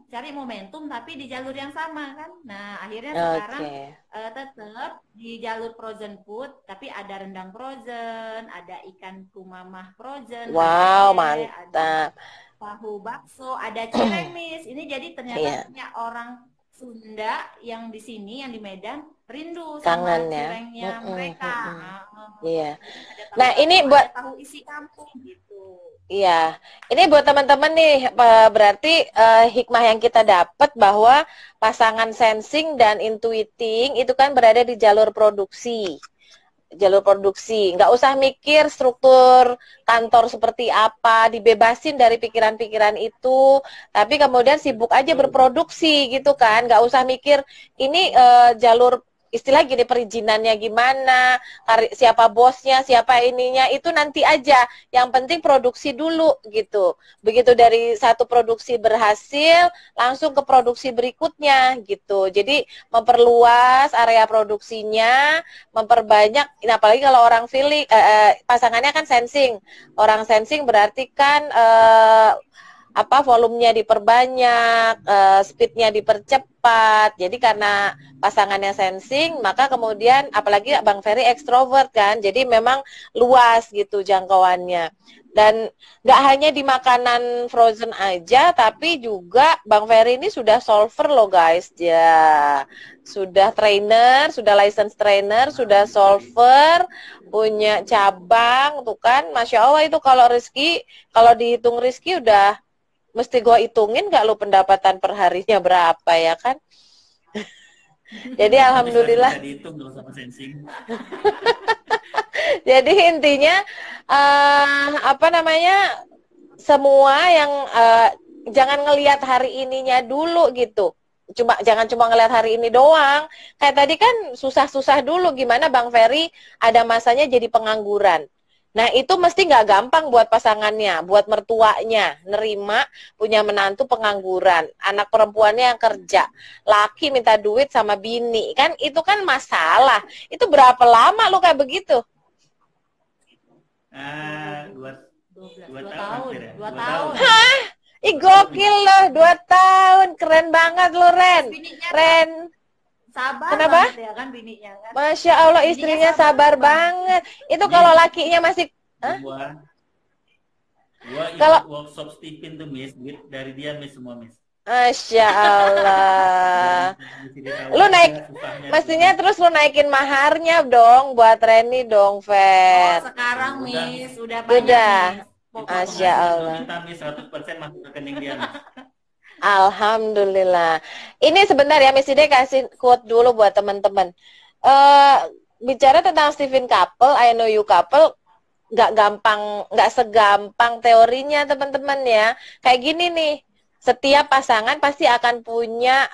cari momentum tapi di jalur yang sama kan. Nah akhirnya sekarang tetap di jalur frozen food, tapi ada rendang frozen, ada ikan kumamah frozen, wow, mantap, ada tahu bakso, ada cireng, Miss. Ini jadi ternyata punya orang Sunda yang di sini, yang di Medan, rindu sama cirengnya mereka. Iya. Nah ini buat tahu isi kampung gitu. Iya, ini buat teman-teman nih, berarti hikmah yang kita dapat bahwa pasangan sensing dan intuiting itu kan berada di jalur produksi. Jalur produksi, nggak usah mikir struktur kantor seperti apa, dibebasin dari pikiran-pikiran itu, tapi kemudian sibuk aja berproduksi gitu kan, nggak usah mikir ini jalur istilah gini, perizinannya gimana, siapa bosnya, siapa ininya, itu nanti aja. Yang penting produksi dulu gitu. Begitu dari satu produksi berhasil, langsung ke produksi berikutnya gitu. Jadi memperluas area produksinya, memperbanyak. Nah, apalagi kalau orang feeling, pasangannya kan sensing. Orang sensing berarti kan volumenya diperbanyak, speednya dipercepat. Jadi karena pasangannya sensing, maka kemudian apalagi Bang Ferry ekstrovert kan, jadi memang luas gitu jangkauannya. Dan nggak hanya di makanan frozen aja, tapi juga Bang Ferry ini sudah solver loh guys, ya sudah trainer, sudah license trainer, sudah solver, punya cabang tuh kan, Masya Allah itu kalau dihitung Rizky udah mesti gue hitungin gak lo pendapatan per harinya berapa ya kan? Jadi alhamdulillah. Bisa dihitung dong sama sensing. Jadi intinya semua yang jangan ngelihat hari ininya dulu gitu. Jangan cuma ngelihat hari ini doang. Kayak tadi kan susah-susah dulu gimana Bang Ferry ada masanya jadi pengangguran. Nah itu mesti nggak gampang buat pasangannya, buat mertuanya, nerima punya menantu pengangguran, anak perempuannya yang kerja, laki minta duit sama bini, kan itu kan masalah. Itu berapa lama lu kayak begitu? 2 tahun. Hah? Ih gokil loh, 2 tahun, keren banget lo Ren. Ren. Sabar kenapa? Banget ya kan bininya kan. Masya Allah istrinya sabar banget. Itu kalau lakinya masih Kalau workshop Stephen tuh Miss, dari dia Miss semua Miss. Masya Allah. Lu mestinya terus lu naikin maharnya dong buat Reni dong, Fer. Sekarang Miss udah banyak. Masya Allah. Minta Miss 100% masuk rekening dia Miss. Alhamdulillah. Ini sebentar ya, Miss Ide kasih quote dulu buat teman-teman. Bicara tentang Stephen Couple, I know you couple, nggak segampang teorinya teman-teman ya. Kayak gini nih, setiap pasangan pasti akan punya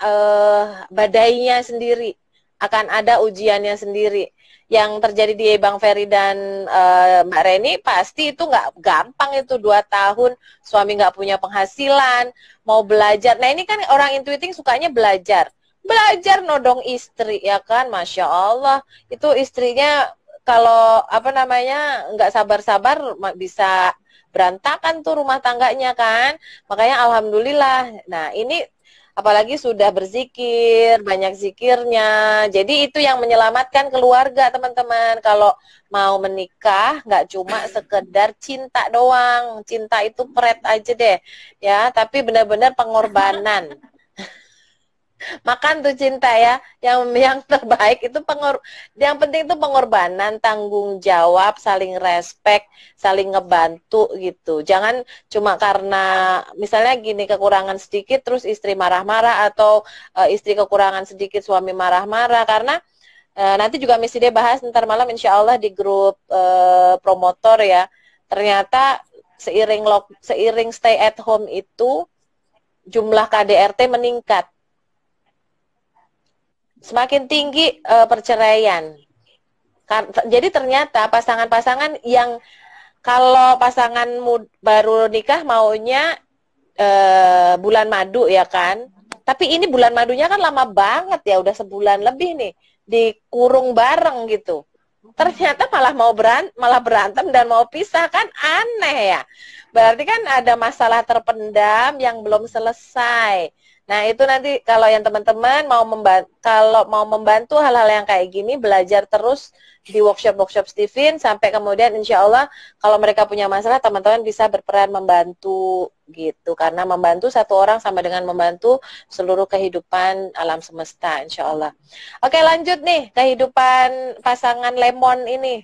badainya sendiri, akan ada ujiannya sendiri. Yang terjadi di Bang Ferry dan Mbak Reni pasti itu nggak gampang, itu 2 tahun suami nggak punya penghasilan, mau belajar. Nah ini kan orang intuiting sukanya belajar nodong istri ya kan, Masya Allah itu istrinya kalau nggak sabar-sabar bisa berantakan tuh rumah tangganya kan. Makanya alhamdulillah. Nah ini apalagi sudah berzikir, banyak zikirnya. Jadi itu yang menyelamatkan keluarga, teman-teman. Kalau mau menikah, nggak cuma sekedar cinta doang. Cinta itu pret aja deh, ya. Tapi benar-benar pengorbanan. Makan tuh cinta ya. Yang terbaik itu yang penting itu pengorbanan, tanggung jawab, saling respect, saling ngebantu gitu. Jangan cuma karena misalnya gini kekurangan sedikit terus istri marah-marah atau istri kekurangan sedikit suami marah-marah karena nanti juga mesti dia bahas ntar malam insya Allah di grup promotor ya. Ternyata seiring stay at home itu jumlah KDRT meningkat. Semakin tinggi perceraian. Jadi ternyata pasangan-pasangan yang kalau pasangan baru nikah maunya bulan madu ya kan. Tapi ini bulan madunya kan lama banget ya, udah sebulan lebih nih dikurung bareng gitu. Ternyata malah berantem dan mau pisah kan aneh ya. Berarti kan ada masalah terpendam yang belum selesai. Nah, itu nanti kalau yang teman-teman mau membantu hal-hal yang kayak gini, belajar terus di workshop Steven sampai kemudian insya Allah kalau mereka punya masalah, teman-teman bisa berperan membantu gitu. Karena membantu satu orang sama dengan membantu seluruh kehidupan alam semesta, insya Allah. Oke, lanjut nih kehidupan pasangan lemon ini.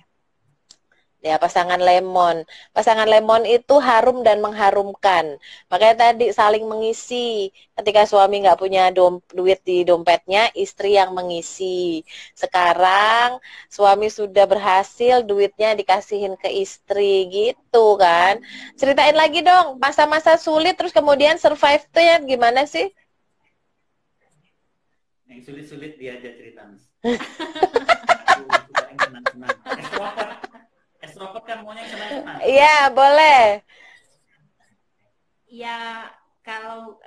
Ya, pasangan lemon. Pasangan lemon itu harum dan mengharumkan. Makanya tadi saling mengisi. Ketika suami nggak punya duit di dompetnya, istri yang mengisi. Sekarang suami sudah berhasil, duitnya dikasihin ke istri gitu kan. Ceritain lagi dong, masa-masa sulit terus kemudian survive tuh ya gimana sih? Yang sulit-sulit dia aja cerita, Miss. Suka yang senang-senang. Extrovert kan maunya yang senang-senang. Iya, boleh. Ya kalau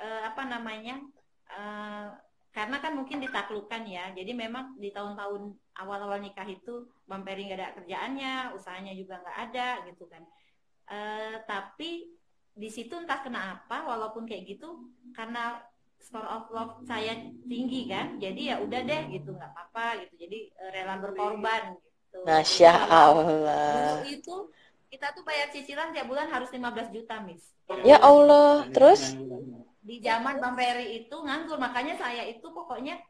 karena kan mungkin ditaklukkan ya. Jadi memang di tahun-tahun awal-awal nikah itu Bang Peri nggak ada kerjaannya, usahanya juga nggak ada gitu kan. Tapi di situ entah kenapa, walaupun kayak gitu, karena score of love saya tinggi kan, jadi ya udah deh gitu, nggak apa-apa gitu. Jadi rela berkorban gitu. Masya Dulu Allah. itu kita tuh bayar cicilan tiap bulan harus 15 juta, Miss. Ya Allah, terus? Di zaman Bang Peri itu nganggur, makanya saya itu pokoknya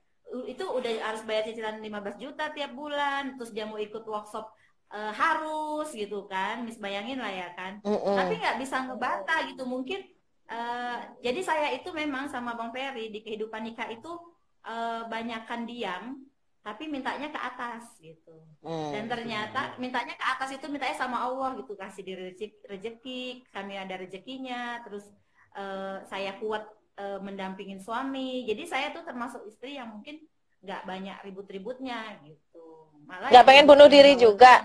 itu udah harus bayar cicilan 15 juta tiap bulan, terus dia mau ikut workshop harus gitu kan, Miss bayangin lah ya kan. Tapi nggak bisa ngebantah gitu, mungkin jadi saya itu memang sama Bang Peri di kehidupan nikah itu banyakkan diam, tapi mintanya ke atas gitu. Dan ternyata mintanya ke atas itu mintanya sama Allah gitu, kasih diri rezeki, kami ada rezekinya, terus saya kuat mendampingin suami. Jadi saya tuh termasuk istri yang mungkin nggak banyak ribut-ributnya gitu. Malah nggak pengen bunuh diri juga.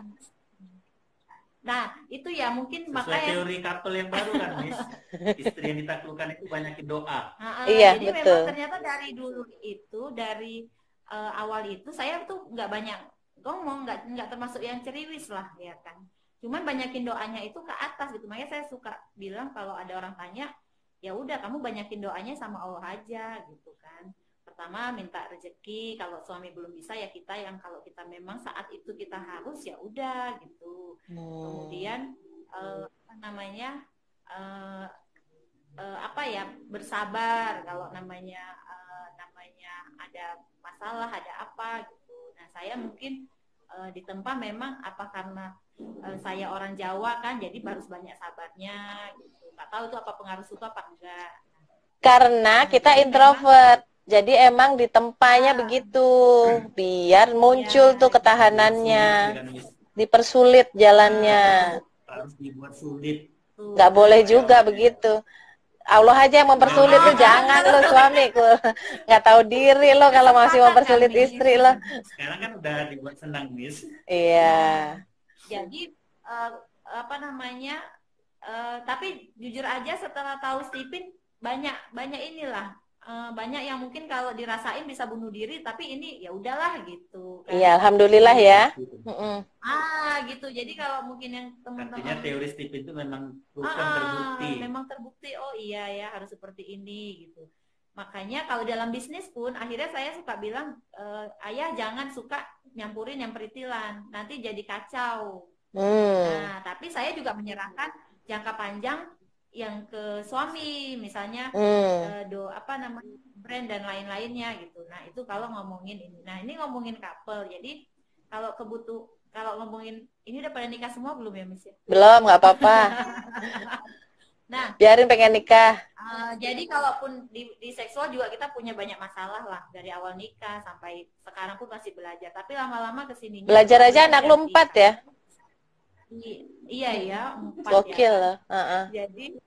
Nah, itu ya mungkin sesuai makanya teori couple yang baru kan, Miss. Istri yang ditaklukkan itu banyakin doa. Iya, jadi betul. memang ternyata dari dulu itu, dari awal itu saya tuh nggak banyak ngomong, nggak termasuk yang ceriwis lah ya kan. Cuman banyakin doanya itu ke atas gitu. Makanya saya suka bilang kalau ada orang tanya, ya udah kamu banyakin doanya sama Allah aja gitu kan. Pertama minta rezeki, kalau suami belum bisa ya kita yang kalau kita memang saat itu kita harus ya udah gitu. Kemudian bersabar kalau namanya ada masalah, ada apa gitu. Nah saya mungkin ditempa memang apa karena saya orang Jawa kan, jadi harus banyak sabarnya gitu. Nggak tahu itu apa pengaruh suka apa enggak. Karena kita introvert. Jadi emang ditempanya begitu, biar muncul tuh ketahanannya, dipersulit jalannya. Harus dibuat sulit. Nggak boleh juga begitu. Allah aja yang mempersulit tuh, jangan lo suamiku. Nggak tahu diri lo kalau masih mempersulit istri lo. Sekarang kan udah dibuat senang, Miss. Iya. Jadi tapi jujur aja setelah tahu Steven banyak inilah. Banyak yang mungkin kalau dirasain bisa bunuh diri, tapi ini ya udahlah gitu kan. Iya, alhamdulillah ya. Gitu. Jadi kalau mungkin yang teman-teman, artinya teori Steven itu memang terbukti. Memang terbukti. Oh iya ya, harus seperti ini gitu. Makanya kalau dalam bisnis pun akhirnya saya suka bilang, ayah jangan suka nyampurin yang peritilan, nanti jadi kacau. Nah, tapi saya juga menyerahkan jangka panjang yang ke suami, misalnya apa namanya brand dan lain-lainnya gitu. Nah itu kalau ngomongin ini. Nah ini ngomongin couple. Jadi kalau ngomongin ini udah pada nikah semua belum ya Miss ya? Belum, nggak apa-apa. Nah, Biarin pengen nikah. jadi kalaupun di seksual juga kita punya banyak masalah lah dari awal nikah sampai sekarang pun masih belajar. Tapi lama-lama kesininya Belajar aja anak lu 4 ya. Iya ya, 4 Gokil ya. loh. Jadi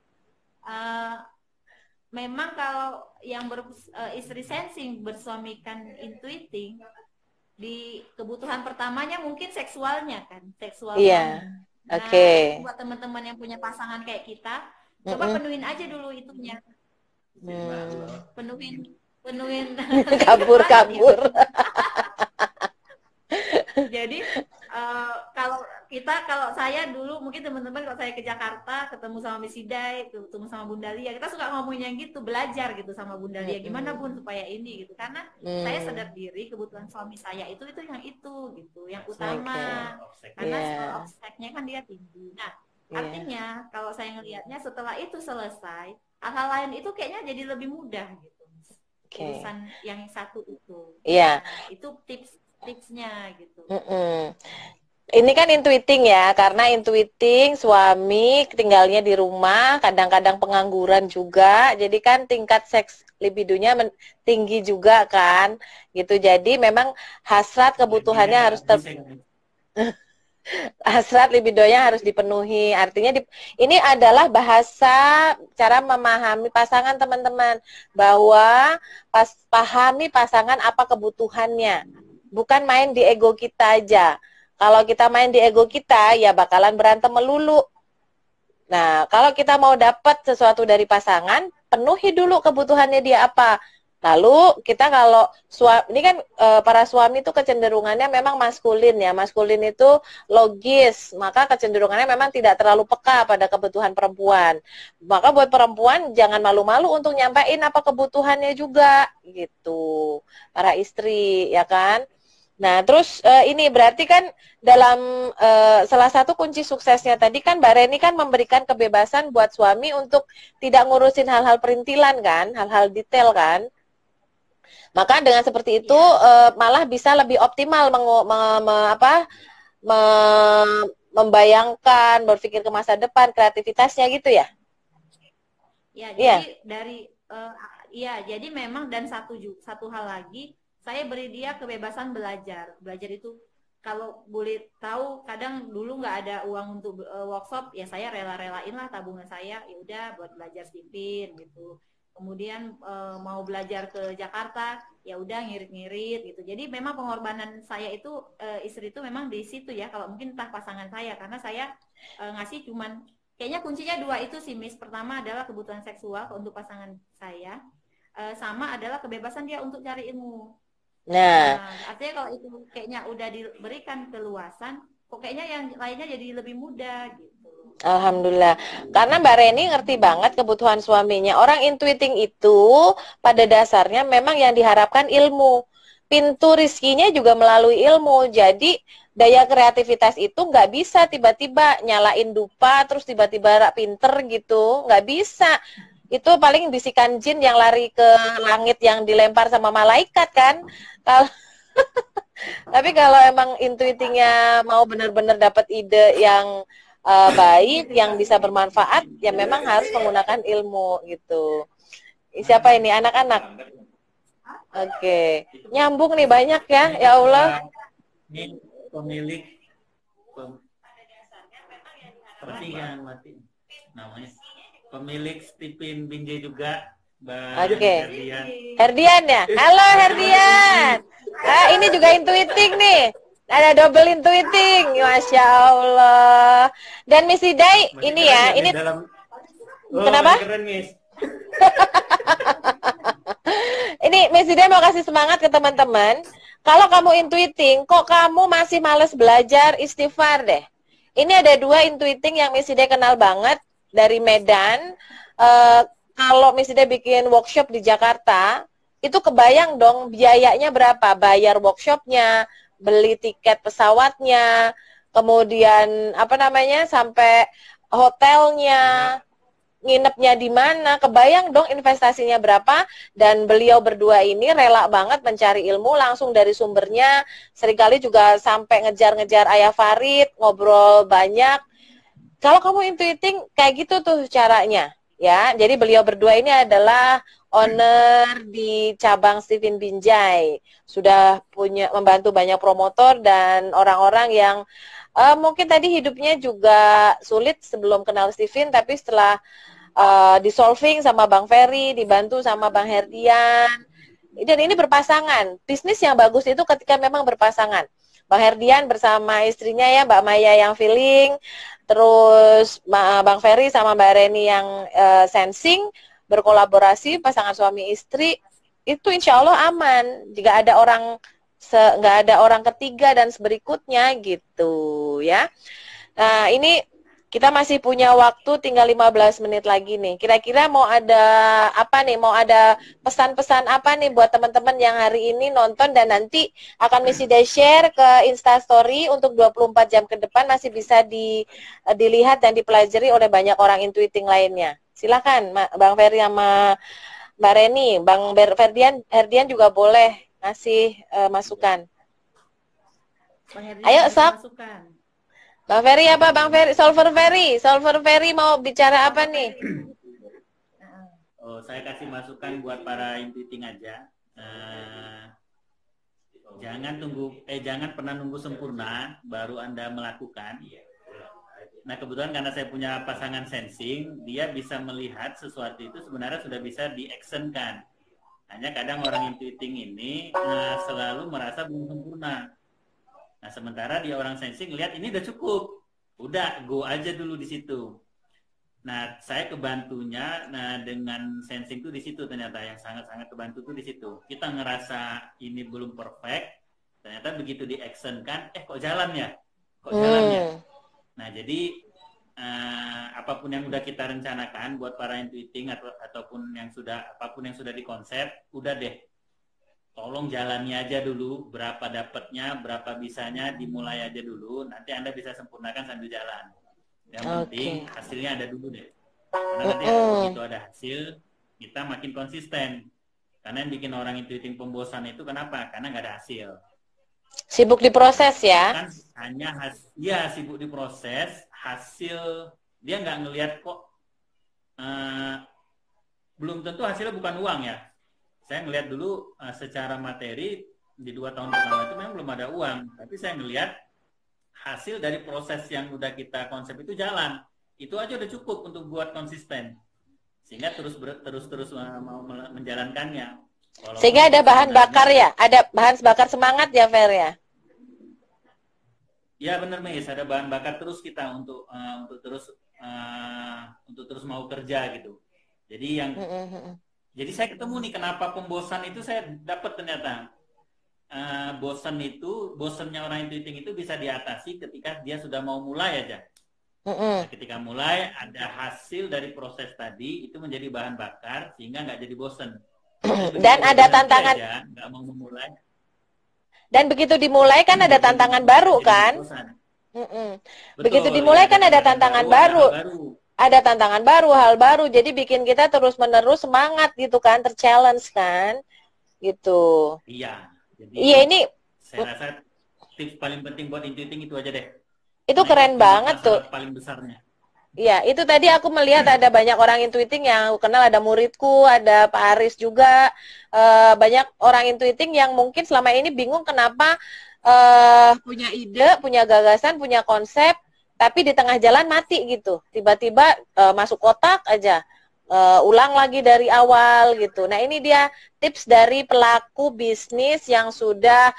memang kalau yang istri sensing bersuamikan intuiting di kebutuhan pertamanya mungkin seksualnya kan, seksual Iya. suami. Nah, Oke. buat teman-teman yang punya pasangan kayak kita, coba penuhin aja dulu itunya. Penuhin kabur. Jadi kalau saya dulu mungkin teman-teman kalau saya ke Jakarta ketemu sama Miss Hidai, ketemu sama Bunda Lia, kita suka ngomongin yang gitu, belajar gitu sama Bunda Lia gimana Bun supaya ini gitu, karena saya sadar diri kebutuhan suami saya itu yang gitu, yang utama, karena obsteknya kan dia tinggi. Nah artinya kalau saya ngelihatnya setelah itu selesai, hal-hal lain itu kayaknya jadi lebih mudah gitu, urusan yang satu itu. Iya. Nah, itu tipsnya gitu. Ini kan intuiting ya, karena intuiting suami tinggalnya di rumah, kadang-kadang pengangguran juga, jadi kan tingkat seks libidonya tinggi juga kan, gitu. Jadi memang hasrat kebutuhannya harus hasrat libidonya harus dipenuhi. Artinya ini adalah bahasa cara memahami pasangan teman-teman, bahwa pahami pasangan apa kebutuhannya, bukan main di ego kita aja. Kalau kita main di ego kita, ya bakalan berantem melulu. Nah, kalau kita mau dapat sesuatu dari pasangan, penuhi dulu kebutuhannya dia apa. Lalu kita kalau ini kan para suami itu kecenderungannya memang maskulin ya. Maskulin itu logis, maka kecenderungannya memang tidak terlalu peka pada kebutuhan perempuan. Maka buat perempuan jangan malu-malu untuk nyampein apa kebutuhannya juga gitu. Para istri ya kan. Nah, terus ini berarti kan dalam salah satu kunci suksesnya tadi kan Mbak Reni kan memberikan kebebasan buat suami untuk tidak ngurusin hal-hal perintilan kan, hal-hal detail kan. Maka dengan seperti itu malah bisa lebih optimal membayangkan, berpikir ke masa depan, kreativitasnya gitu ya. Ya, jadi jadi memang dan satu hal lagi, saya beri dia kebebasan belajar. Belajar itu kalau boleh tahu, kadang dulu nggak ada uang untuk workshop, ya saya rela-relain lah tabungan saya, ya udah buat belajar sipin gitu. Kemudian mau belajar ke Jakarta, ya udah ngirit-ngirit gitu. Jadi memang pengorbanan saya itu istri itu memang di situ ya. Kalau mungkin entah pasangan saya, karena saya ngasih cuman kayaknya kuncinya 2 itu sih Miss. Pertama adalah kebutuhan seksual untuk pasangan saya, sama adalah kebebasan dia untuk cari ilmu. Nah, artinya kalau itu kayaknya udah diberikan keluasan, kok kayaknya yang lainnya jadi lebih mudah gitu. Alhamdulillah. Karena Mbak Reni ngerti banget kebutuhan suaminya. Orang intuiting itu pada dasarnya memang yang diharapkan ilmu. Pintu rizkinya juga melalui ilmu. Jadi daya kreativitas itu nggak bisa tiba-tiba nyalain dupa terus tiba-tiba pinter gitu. Nggak bisa. Itu paling bisikan jin yang lari ke langit yang dilempar sama malaikat kan. Kalau tapi kalau emang intuitingnya mau benar-benar dapat ide yang baik, yang bisa bermanfaat, ya memang harus menggunakan ilmu gitu. Siapa ini? Anak-anak? Oke. Nyambung nih banyak ya, ya Allah. Ini pemilik pertigaan mati namanya. Pemilik Stephen Binjai juga, Mbak Herdian. Herdian ya? Halo Herdian. Ini juga intuiting nih. Ada double intuiting, Masya Allah. Dan Miss Hidai, ini ya, ini dalam... kenapa? Keren, Miss. Ini Miss Hidai mau kasih semangat ke teman-teman. Kalau kamu intuiting, kok kamu masih males belajar, istighfar deh. Ini ada 2 intuiting yang Miss Hidai kenal banget dari Medan. Kalau Miss Hidai bikin workshop di Jakarta, itu kebayang dong biayanya berapa? Bayar workshopnya, beli tiket pesawatnya, kemudian sampai hotelnya, nginepnya di mana, kebayang dong investasinya berapa, dan beliau berdua ini rela banget mencari ilmu langsung dari sumbernya, seringkali juga sampai ngejar-ngejar Ayah Farid, ngobrol banyak. Kalau kamu intuiting kayak gitu tuh caranya, ya. Jadi beliau berdua ini adalah owner di cabang Stephen Binjai, sudah punya membantu banyak promotor dan orang-orang yang mungkin tadi hidupnya juga sulit sebelum kenal Stephen, tapi setelah disolving sama Bang Ferry, dibantu sama Bang Herdian. Dan ini berpasangan. Bisnis yang bagus itu ketika memang berpasangan. Bang Herdian bersama istrinya ya, Mbak Maya yang feeling, terus Bang Ferry sama Mbak Reni yang sensing, berkolaborasi, pasangan suami istri, itu insya Allah aman. Jika ada orang, nggak ada orang ketiga dan berikutnya gitu ya. Nah ini kita masih punya waktu tinggal 15 menit lagi nih. Kira-kira mau ada apa nih? Mau ada pesan-pesan apa nih buat teman-teman yang hari ini nonton dan nanti akan Miss Ida share ke Instastory untuk 24 jam ke depan masih bisa dilihat dan dipelajari oleh banyak orang intuiting lainnya. Silakan Bang Ferry sama Mbak Reni, Bang Herdian juga boleh ngasih masukan. Ayo, Sak. Masukan. Bang Ferry apa? Bang Ferry, Solver Ferry mau bicara apa nih? Oh, saya kasih masukan buat para intuiting aja. Jangan pernah nunggu sempurna baru Anda melakukan. Nah, kebetulan karena saya punya pasangan sensing, dia bisa melihat sesuatu itu sebenarnya sudah bisa di-actionkan. Hanya kadang orang intuiting ini selalu merasa belum sempurna. Nah, sementara dia orang sensing lihat ini udah cukup. Udah, go aja dulu di situ. Nah, saya kebantunya dengan sensing tuh di situ ternyata yang sangat-sangat kebantu tuh di situ. Kita ngerasa ini belum perfect, ternyata begitu di-action-kan, kok jalan ya? Kok jalan ya? Nah, jadi apapun yang udah kita rencanakan buat para intuiting ataupun apapun yang sudah dikonsep, udah deh. Tolong jalani aja dulu, berapa dapatnya, berapa bisanya, dimulai aja dulu, nanti Anda bisa sempurnakan sambil jalan. Yang penting hasilnya ada dulu deh. Karena nanti begitu ada hasil, kita makin konsisten. Karena yang bikin orang intuiting pembosan itu kenapa? Karena nggak ada hasil. Sibuk diproses ya? Kan hanya sibuk diproses, hasil dia nggak ngelihat kok. Belum tentu hasilnya bukan uang ya. Saya ngelihat dulu secara materi di 2 tahun pertama itu memang belum ada uang, tapi saya ngelihat hasil dari proses yang udah kita konsep itu jalan, itu aja udah cukup untuk buat konsisten, sehingga terus mau menjalankannya. Sehingga ada bahan bakar ya, ada bahan bakar semangat ya Fer ya. Ya benar Miss, ada bahan bakar terus kita untuk terus mau kerja gitu. Jadi Jadi saya ketemu nih kenapa pembosan itu saya dapat ternyata. Bosannya orang intuiting itu bisa diatasi ketika dia sudah mau mulai aja. Nah, ketika mulai ada hasil dari proses tadi itu menjadi bahan bakar sehingga nggak jadi bosan. Dan ada tantangan. Nggak mau memulai. Dan begitu dimulai kan ada tantangan baru kan? Begitu dimulai kan ada tantangan baru. Ada tantangan baru, hal baru, jadi bikin kita terus-menerus semangat gitu kan, ter-challenge kan, gitu. Iya. Jadi ini. Saya rasa tips paling penting buat intuiting itu aja deh. Itu keren banget tuh. Paling besarnya. Iya, itu tadi aku melihat ada banyak orang intuiting yang aku kenal, ada muridku, ada Pak Aris juga, banyak orang intuiting yang mungkin selama ini bingung kenapa punya ide, punya gagasan, punya konsep, tapi di tengah jalan mati gitu, tiba-tiba masuk kotak aja, ulang lagi dari awal gitu. Nah ini dia tips dari pelaku bisnis yang sudah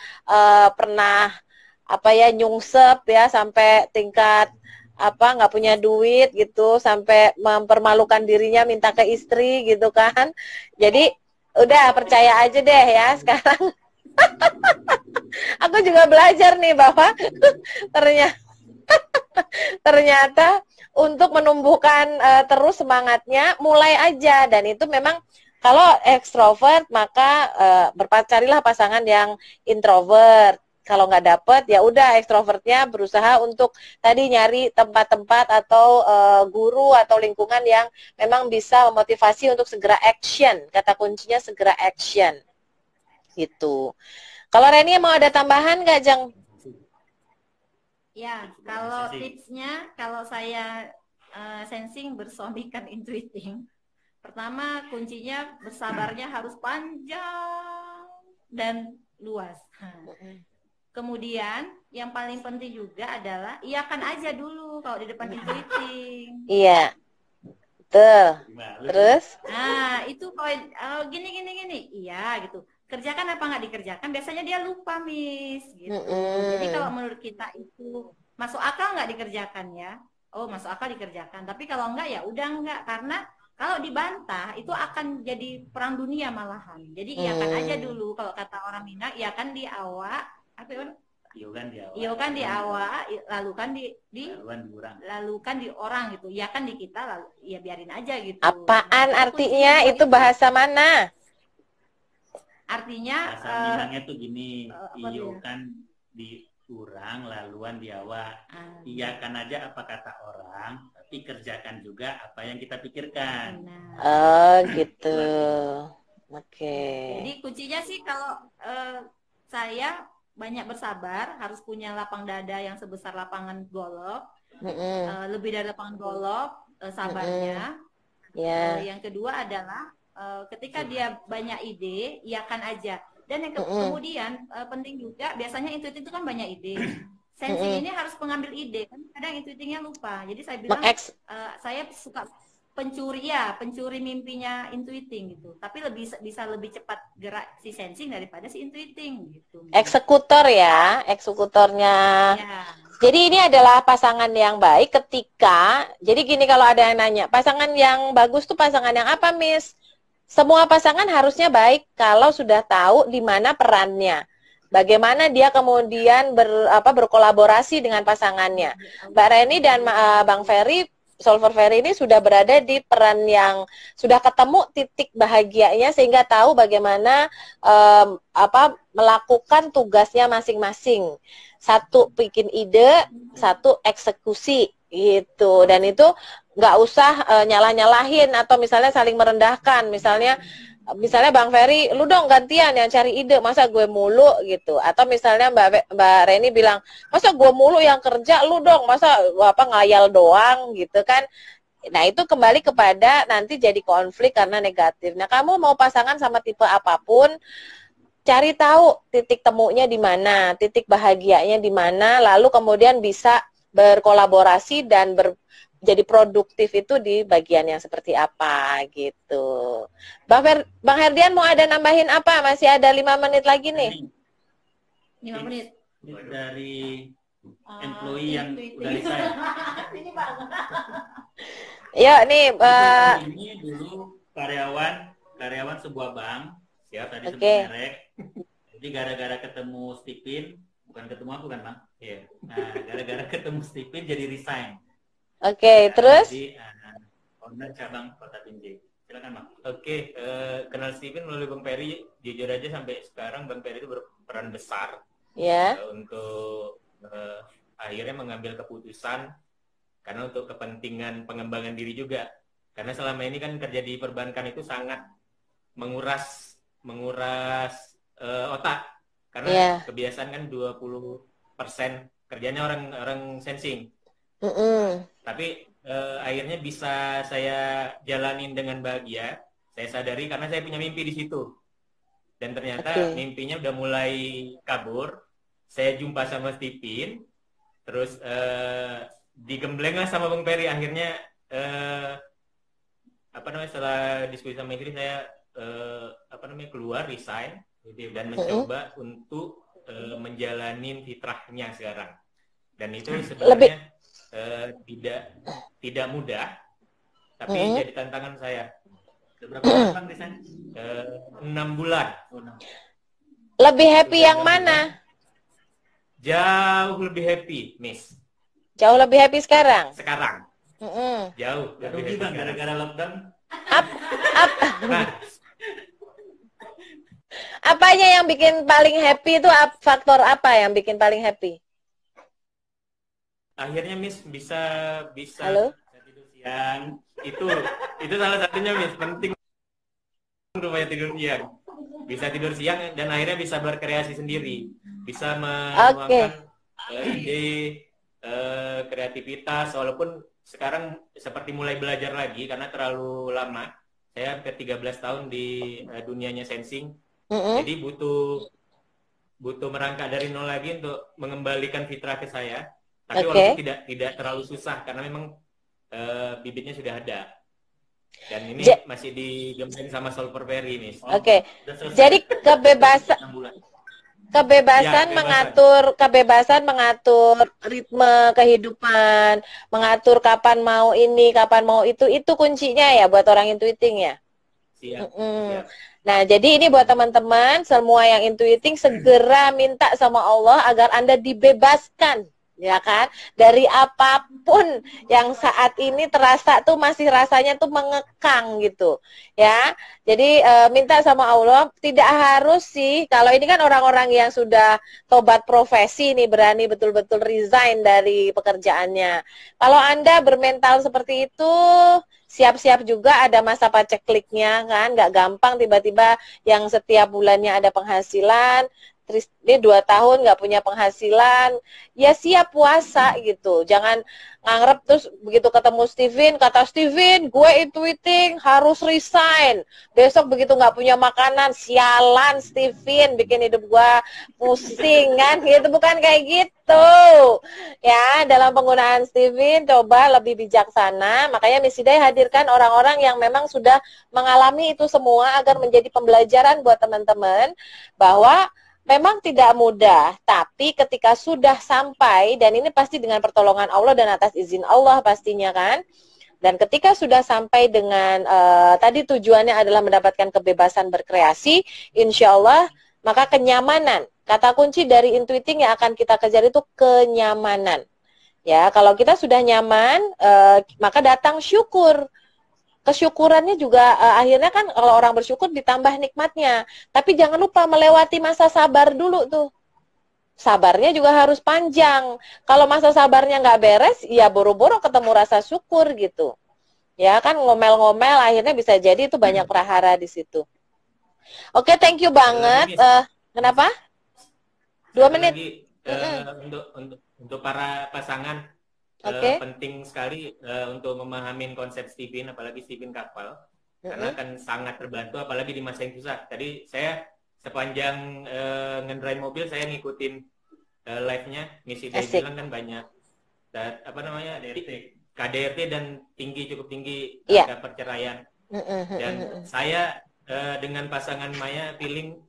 pernah nyungsep ya sampai tingkat nggak punya duit gitu, sampai mempermalukan dirinya minta ke istri gitu kan. Jadi udah percaya aja deh ya sekarang. Aku juga belajar nih bahwa ternyata untuk menumbuhkan terus semangatnya mulai aja, dan itu memang kalau ekstrovert maka carilah pasangan yang introvert. Kalau nggak dapet, ya udah ekstrovertnya berusaha untuk tadi nyari tempat-tempat atau guru atau lingkungan yang memang bisa memotivasi untuk segera action. Kata kuncinya segera action. Gitu. Kalau Reni mau ada tambahan nggak, Jang? Ya, kalau tipsnya, kalau saya sensing bersuamikan intuiting. Pertama, kuncinya bersabarnya harus panjang dan luas. Kemudian, yang paling penting juga adalah iakan aja dulu kalau di depan intuiting. Iya, betul. Terus? Nah, itu kalau gini, iya gitu. Kerjakan apa nggak dikerjakan? Biasanya dia lupa, Miss. Gitu. Jadi kalau menurut kita itu masuk akal nggak dikerjakan ya? Oh, masuk akal dikerjakan. Tapi kalau enggak ya udah enggak, karena kalau dibantah itu akan jadi perang dunia malahan. Jadi iakan aja dulu. Kalau kata orang Minang, iakan di awak. Apa ya? Iyo kan di awak, lalu kan lalu kan di orang gitu. Iya kan di kita, lalu ya biarin aja gitu. Apaan artinya? Itu bahasa mana? Artinya bahasa Minangnya tuh gini, iyo kan di orang, laluan di awak. Iya kan aja apa kata orang, tapi kerjakan juga apa yang kita pikirkan. Oh gitu. Oke. Jadi kuncinya sih kalau saya banyak bersabar, harus punya lapang dada yang sebesar lapangan golf, lebih dari lapangan golf, sabarnya. Yang kedua adalah ketika dia banyak ide, iakan aja. Dan yang kemudian penting juga, biasanya intuitif itu kan banyak ide. Sensing ini harus mengambil ide, kan kadang intuitifnya lupa. Jadi saya bilang, saya suka pencuri mimpinya intuiting gitu. Tapi bisa lebih cepat gerak si sensing daripada si intuiting gitu. Eksekutor ya, eksekutornya. Ya. Jadi ini adalah pasangan yang baik ketika, jadi gini kalau ada yang nanya, pasangan yang bagus tuh pasangan yang apa, Miss? Semua pasangan harusnya baik kalau sudah tahu di mana perannya. Bagaimana dia kemudian berkolaborasi dengan pasangannya. Mbak Reni dan Bang Ferry, Solver Ferry ini sudah berada di peran yang sudah ketemu titik bahagianya sehingga tahu bagaimana melakukan tugasnya masing-masing. Satu bikin ide, satu eksekusi gitu. Dan itu nggak usah nyalah-nyalahin atau misalnya saling merendahkan. Misalnya Bang Ferry, lu dong gantian yang cari ide, masa gue mulu gitu. Atau misalnya Mbak Reni bilang, masa gue mulu yang kerja, lu dong, masa ngayal doang gitu kan. Nah itu kembali kepada nanti jadi konflik karena negatif. Nah kamu mau pasangan sama tipe apapun, cari tahu titik temunya di mana, titik bahagianya di mana, lalu kemudian bisa berkolaborasi dan jadi produktif itu di bagian yang seperti apa gitu. Bang Herdian mau ada nambahin apa? Masih ada 5 menit lagi nih. 5 menit. Dari employee yang udah resign. Ini Bang. Ya nih. Ini dulu karyawan sebuah bank. Siap tadi sebut merek. Jadi gara-gara ketemu Stephen, bukan ketemu aku kan Bang? Iya. Nah, gara-gara ketemu Stephen jadi resign. Oke, terus? Jadi owner cabang Kota Binjai. Silakan Bang. Oke, kenal Stephen melalui Bang Ferry. Jujur aja sampai sekarang Bang Ferry itu berperan besar untuk akhirnya mengambil keputusan karena untuk kepentingan pengembangan diri juga. Karena selama ini kan kerja di perbankan itu sangat menguras otak. Karena kebiasaan kan 20% kerjanya orang sensing. Tapi akhirnya bisa saya jalanin dengan bahagia. Saya sadari karena saya punya mimpi di situ. Dan ternyata mimpinya udah mulai kabur. Saya jumpa sama Stephen. Terus digembleng lah sama Bang Ferry. Akhirnya setelah diskusi sama istri saya keluar resign dan mencoba untuk menjalani fitrahnya sekarang. Dan itu sebenarnya tidak mudah, tapi jadi tantangan saya. Berapa bulan resign? 6 bulan. Lebih happy yang mana? Jauh lebih happy, Miss. Jauh lebih happy sekarang? Sekarang. Jauh lebih happy gara-gara lockdown. Nah, Apanya yang bikin paling happy itu faktor apa yang bikin paling happy? Akhirnya Miss bisa bisa Halo? tidur siang. Itu salah satunya Miss, penting supaya tidur siang. Bisa tidur siang dan akhirnya bisa berkreasi sendiri. Bisa Oke. menuangkan ide, kreativitas, walaupun sekarang seperti mulai belajar lagi karena terlalu lama. Saya hampir 13 tahun di dunianya sensing. Mm-mm. Jadi butuh merangkak dari nol lagi untuk mengembalikan fitrah ke saya. Tapi walaupun Oke. tidak terlalu susah karena memang bibitnya sudah ada. Dan ini Ja- masih digembleng sama Solver Ferry, Miss. Oke. Udah selesai. Jadi kebebasan 6 bulan. Ya, kebebasan mengatur ritme kehidupan, mengatur kapan mau ini, kapan mau itu kuncinya ya buat orang intuiting ya. Siap, Mm-mm. siap. Nah, jadi ini buat teman-teman semua yang intuiting segera minta sama Allah agar Anda dibebaskan, ya kan? Dari apapun yang saat ini terasa tuh masih rasanya tuh mengekang gitu, ya. Jadi minta sama Allah, tidak harus sih. Kalau ini kan orang-orang yang sudah tobat profesi nih, berani betul-betul resign dari pekerjaannya. Kalau Anda bermental seperti itu, siap-siap juga ada masa pacekliknya kan, nggak gampang tiba-tiba yang setiap bulannya ada penghasilan, terus dia 2 tahun nggak punya penghasilan, ya siap puasa gitu. Jangan nganggep terus begitu ketemu Steven, kata Steven, gue intuiting harus resign. Besok begitu nggak punya makanan, sialan Steven, bikin hidup gue pusing kan, gitu bukan kayak gitu. Ya, dalam penggunaan Steven coba lebih bijaksana. Makanya Miss Hidayah hadirkan orang-orang yang memang sudah mengalami itu semua agar menjadi pembelajaran buat teman-teman bahwa memang tidak mudah, tapi ketika sudah sampai, dan ini pasti dengan pertolongan Allah dan atas izin Allah pastinya kan, dan ketika sudah sampai dengan tadi tujuannya adalah mendapatkan kebebasan berkreasi, insya Allah, maka kenyamanan. Kata kunci dari intuiting yang akan kita kejar itu kenyamanan. Ya, kalau kita sudah nyaman, maka datang syukur. Kesyukurannya juga akhirnya kan kalau orang bersyukur ditambah nikmatnya. Tapi jangan lupa melewati masa sabar dulu tuh. Sabarnya juga harus panjang. Kalau masa sabarnya nggak beres, ya boro-boro ketemu rasa syukur gitu. Ya kan ngomel-ngomel akhirnya bisa jadi itu banyak prahara di situ. Oke, thank you Ada lagi, banget. Miss. Kenapa? 2 Satu menit. lagi untuk para pasangan Oke. penting sekali untuk memahami konsep Steven, apalagi Steven Kapal, karena akan sangat terbantu apalagi di masa yang susah. Tadi saya sepanjang ngendrive mobil saya ngikutin live-nya, Miss Hidayah Asik. bilang kan banyak apa namanya KDRT dan cukup tinggi Iya. angka perceraian. Dan saya dengan pasangan Maya feeling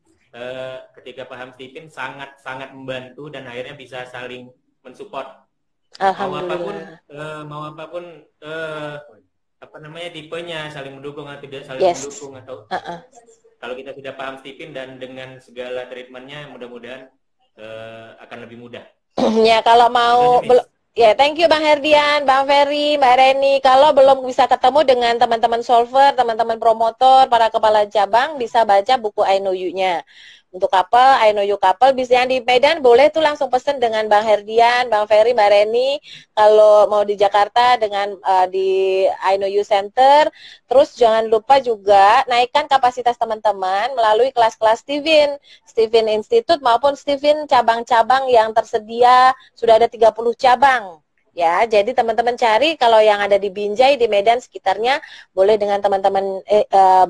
ketika paham Steven sangat membantu dan akhirnya bisa saling mensupport. Alhamdulillah. Mau apapun apa namanya tipenya, saling mendukung atau tidak saling mendukung, atau kalau kita sudah paham Steven dan dengan segala treatmentnya mudah-mudahan akan lebih mudah. Ya kalau mau ya, thank you Bang Herdian, Bang Ferry, Mbak Reni. Kalau belum bisa ketemu dengan teman-teman solver, teman-teman promotor, para kepala cabang, bisa baca buku I Know You-nya. Untuk couple, I Know You couple, bisa yang di Medan boleh tuh langsung pesen dengan Bang Herdian, Bang Ferry, Mbak Reni. Kalau mau di Jakarta dengan di I Know You Center. Terus jangan lupa juga naikkan kapasitas teman-teman melalui kelas-kelas Steven Institute maupun Steven cabang-cabang yang tersedia, sudah ada 30 cabang. Ya, jadi teman-teman cari kalau yang ada di Binjai, di Medan sekitarnya, boleh dengan teman-teman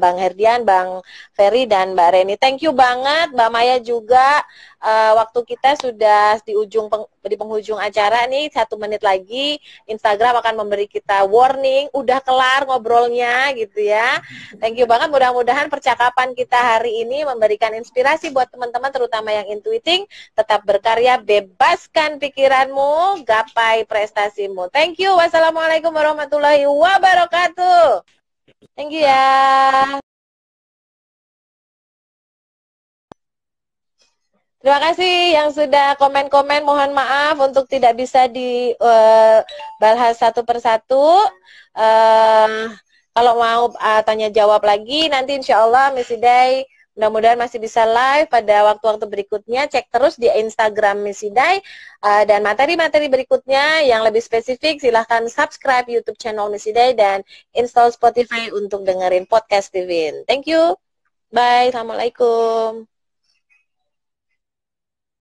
Bang Herdian, Bang Ferry, dan Mbak Reni. Thank you banget, Mbak Maya juga. Waktu kita sudah di penghujung acara nih, 1 menit lagi. Instagram akan memberi kita warning, udah kelar ngobrolnya gitu ya. Thank you banget, mudah-mudahan percakapan kita hari ini memberikan inspirasi buat teman-teman, terutama yang intuiting. Tetap berkarya, bebaskan pikiranmu, gapai prestasimu. Thank you, wassalamualaikum warahmatullahi wabarakatuh. Thank you ya. Terima kasih yang sudah komen-komen. Mohon maaf untuk tidak bisa dibahas satu persatu. Kalau mau tanya jawab lagi, nanti insya Allah Miss Hidayah Mudah-mudahan masih bisa live pada waktu-waktu berikutnya. Cek terus di Instagram Miss Hidai. Dan materi-materi berikutnya yang lebih spesifik, silahkan subscribe YouTube channel Miss Hidai dan install Spotify untuk dengerin podcast Divin. Thank you. Bye. Assalamualaikum.